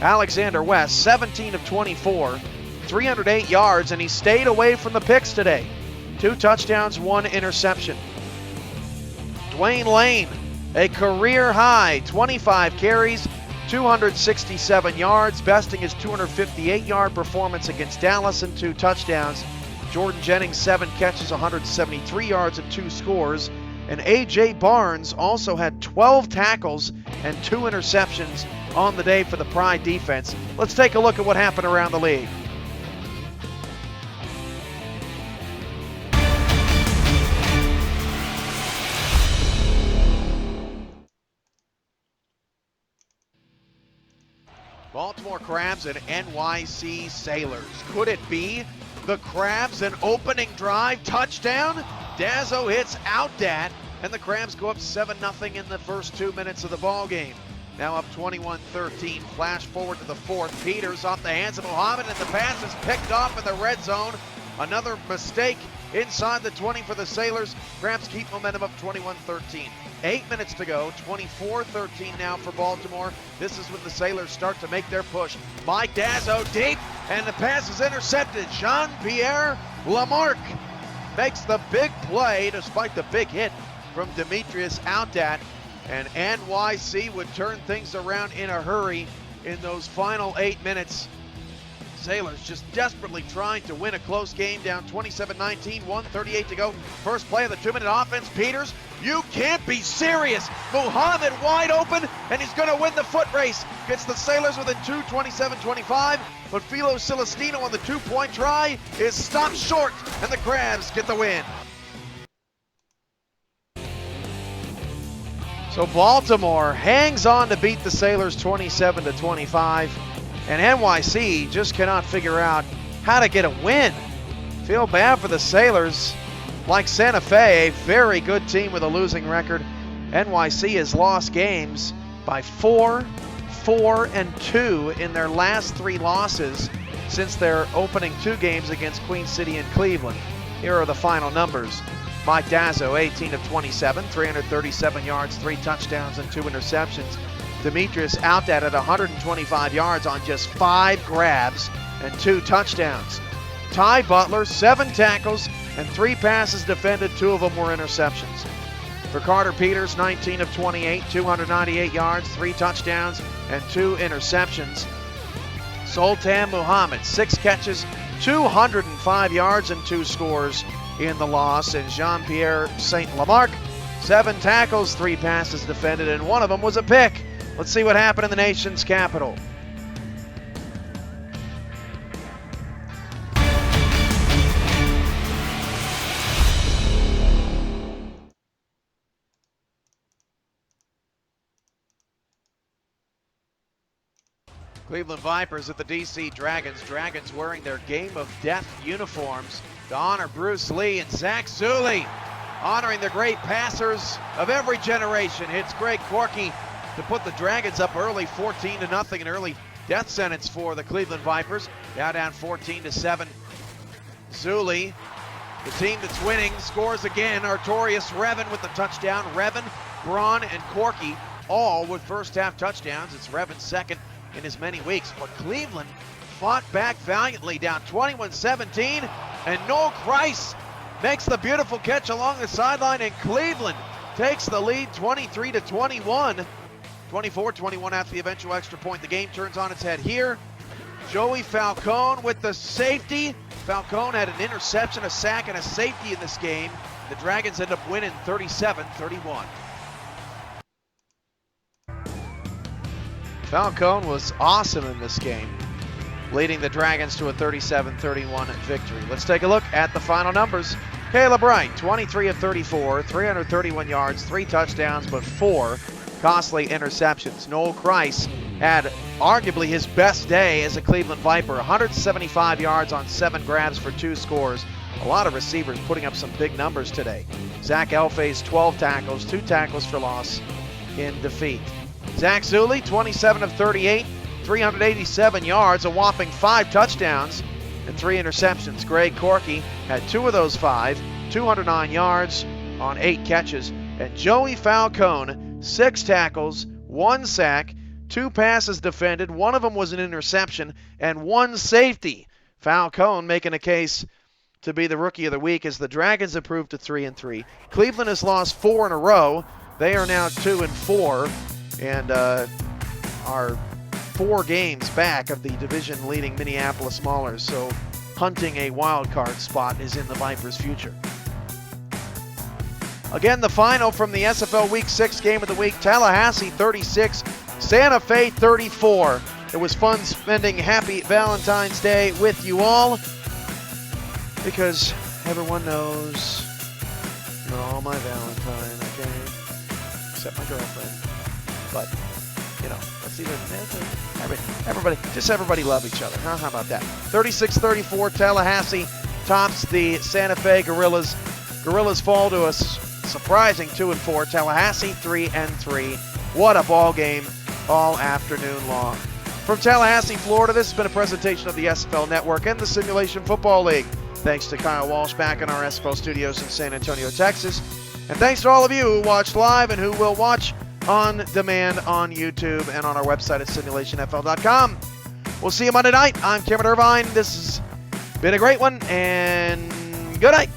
Alexander West, 17 of 24, 308 yards, and he stayed away from the picks today. 2 touchdowns, 1 interception. Dwayne Lane, a career high, 25 carries, 267 yards, besting his 258-yard performance against Dallas and 2 touchdowns. Jordan Jennings, 7 catches, 173 yards, and 2 scores. And A.J. Barnes also had 12 tackles and 2 interceptions on the day for the Pride defense. Let's take a look at what happened around the league. Baltimore Crabs and NYC Sailors. Could it be the Crabs an opening drive touchdown? Dazzo hits Outdat, and the Crabs go up 7-0 in the first 2 minutes of the ball game. Now up 21-13. Flash forward to the 4th. Peters off the hands of Muhammad, and the pass is picked off in the red zone. Another mistake inside the 20 for the Sailors. Crabs keep momentum up 21-13. 8 minutes to go, 24-13 now for Baltimore. This is when the Sailors start to make their push. Mike Dazzo deep, and the pass is intercepted. Jean-Pierre Lamarck makes the big play despite the big hit from Demetrius Outdat, and NYC would turn things around in a hurry in those final 8 minutes. Sailors just desperately trying to win a close game, down 27-19, 1:38 to go. First play of the 2-minute offense. Peters, you can't be serious. Muhammad wide open, and he's going to win the foot race. Gets the Sailors within 2, 27-25, but Philo Celestino on the 2-point try is stopped short, and the Crabs get the win. So Baltimore hangs on to beat the Sailors 27-25. And NYC just cannot figure out how to get a win. Feel bad for the Sailors. Like Santa Fe, a very good team with a losing record, NYC has lost games by 4, 4, and 2 in their last 3 losses since their opening 2 games against Queen City and Cleveland. Here are the final numbers. Mike Dazzo, 18 of 27, 337 yards, 3 touchdowns, and 2 interceptions. Demetrius Outdat at 125 yards on just 5 grabs and 2 touchdowns. Ty Butler, 7 tackles and 3 passes defended, 2 of them were interceptions. For Carter Peters, 19 of 28, 298 yards, 3 touchdowns, and 2 interceptions. Sultan Muhammad, 6 catches, 205 yards, and 2 scores in the loss. And Jean-Pierre St. Lamarck, 7 tackles, 3 passes defended, and 1 of them was a pick. Let's see what happened in the nation's capital. Cleveland Vipers at the DC Dragons. Dragons wearing their Game of Death uniforms to honor Bruce Lee, and Zach Zulli honoring the great passers of every generation. Hits Greg Corky to put the Dragons up early, 14-0, an early death sentence for the Cleveland Vipers. Now down 14-7. Zulli, the team that's winning, scores again. Artorius Revan with the touchdown. Revan, Braun, and Corky all with first half touchdowns. It's Revan's second in as many weeks. But Cleveland fought back valiantly, down 21-17, and Noel Kreis makes the beautiful catch along the sideline, and Cleveland takes the lead 23-21. 24-21 after the eventual extra point. The game turns on its head here. Joey Falcone with the safety. Falcone had an interception, a sack, and a safety in this game. The Dragons end up winning 37-31. Falcone was awesome in this game, leading the Dragons to a 37-31 victory. Let's take a look at the final numbers. Caleb Wright, 23 of 34, 331 yards, 3 touchdowns, but 4 costly interceptions. Noel Kreis had arguably his best day as a Cleveland Viper, 175 yards on 7 grabs for 2 scores. A lot of receivers putting up some big numbers today. Zach Elfay's 12 tackles, 2 tackles for loss in defeat. Zach Zulli, 27 of 38, 387 yards, a whopping 5 touchdowns, and 3 interceptions. Greg Corky had 2 of those 5, 209 yards on 8 catches. And Joey Falcone, 6 tackles, 1 sack, 2 passes defended, 1 of them was an interception, and 1 safety. Falcone making a case to be the Rookie of the Week as the Dragons improved to 3-3. Cleveland has lost 4 in a row. They are now 2-4 and are 4 games back of the division-leading Minneapolis Maulers. So hunting a wild card spot is in the Vipers' future. Again, the final from the SFL Week 6 game of the week, Tallahassee 36, Santa Fe 34. It was fun spending Happy Valentine's Day with you all because everyone knows you're all my Valentine, okay? Except my girlfriend. But, you know, everybody love each other, huh? How about that? 36-34, Tallahassee tops the Santa Fe Gorillas. Gorillas fall to a surprising 2-4. Tallahassee 3-3. What a ball game all afternoon long. From Tallahassee, Florida, this has been a presentation of the SFL Network and the Simulation Football League. Thanks to Kyle Walsh back in our SFL studios in San Antonio, Texas. And thanks to all of you who watched live and who will watch on demand on YouTube and on our website at simulationfl.com. We'll see you Monday night. I'm Cameron Irvine. This has been a great one, and good night.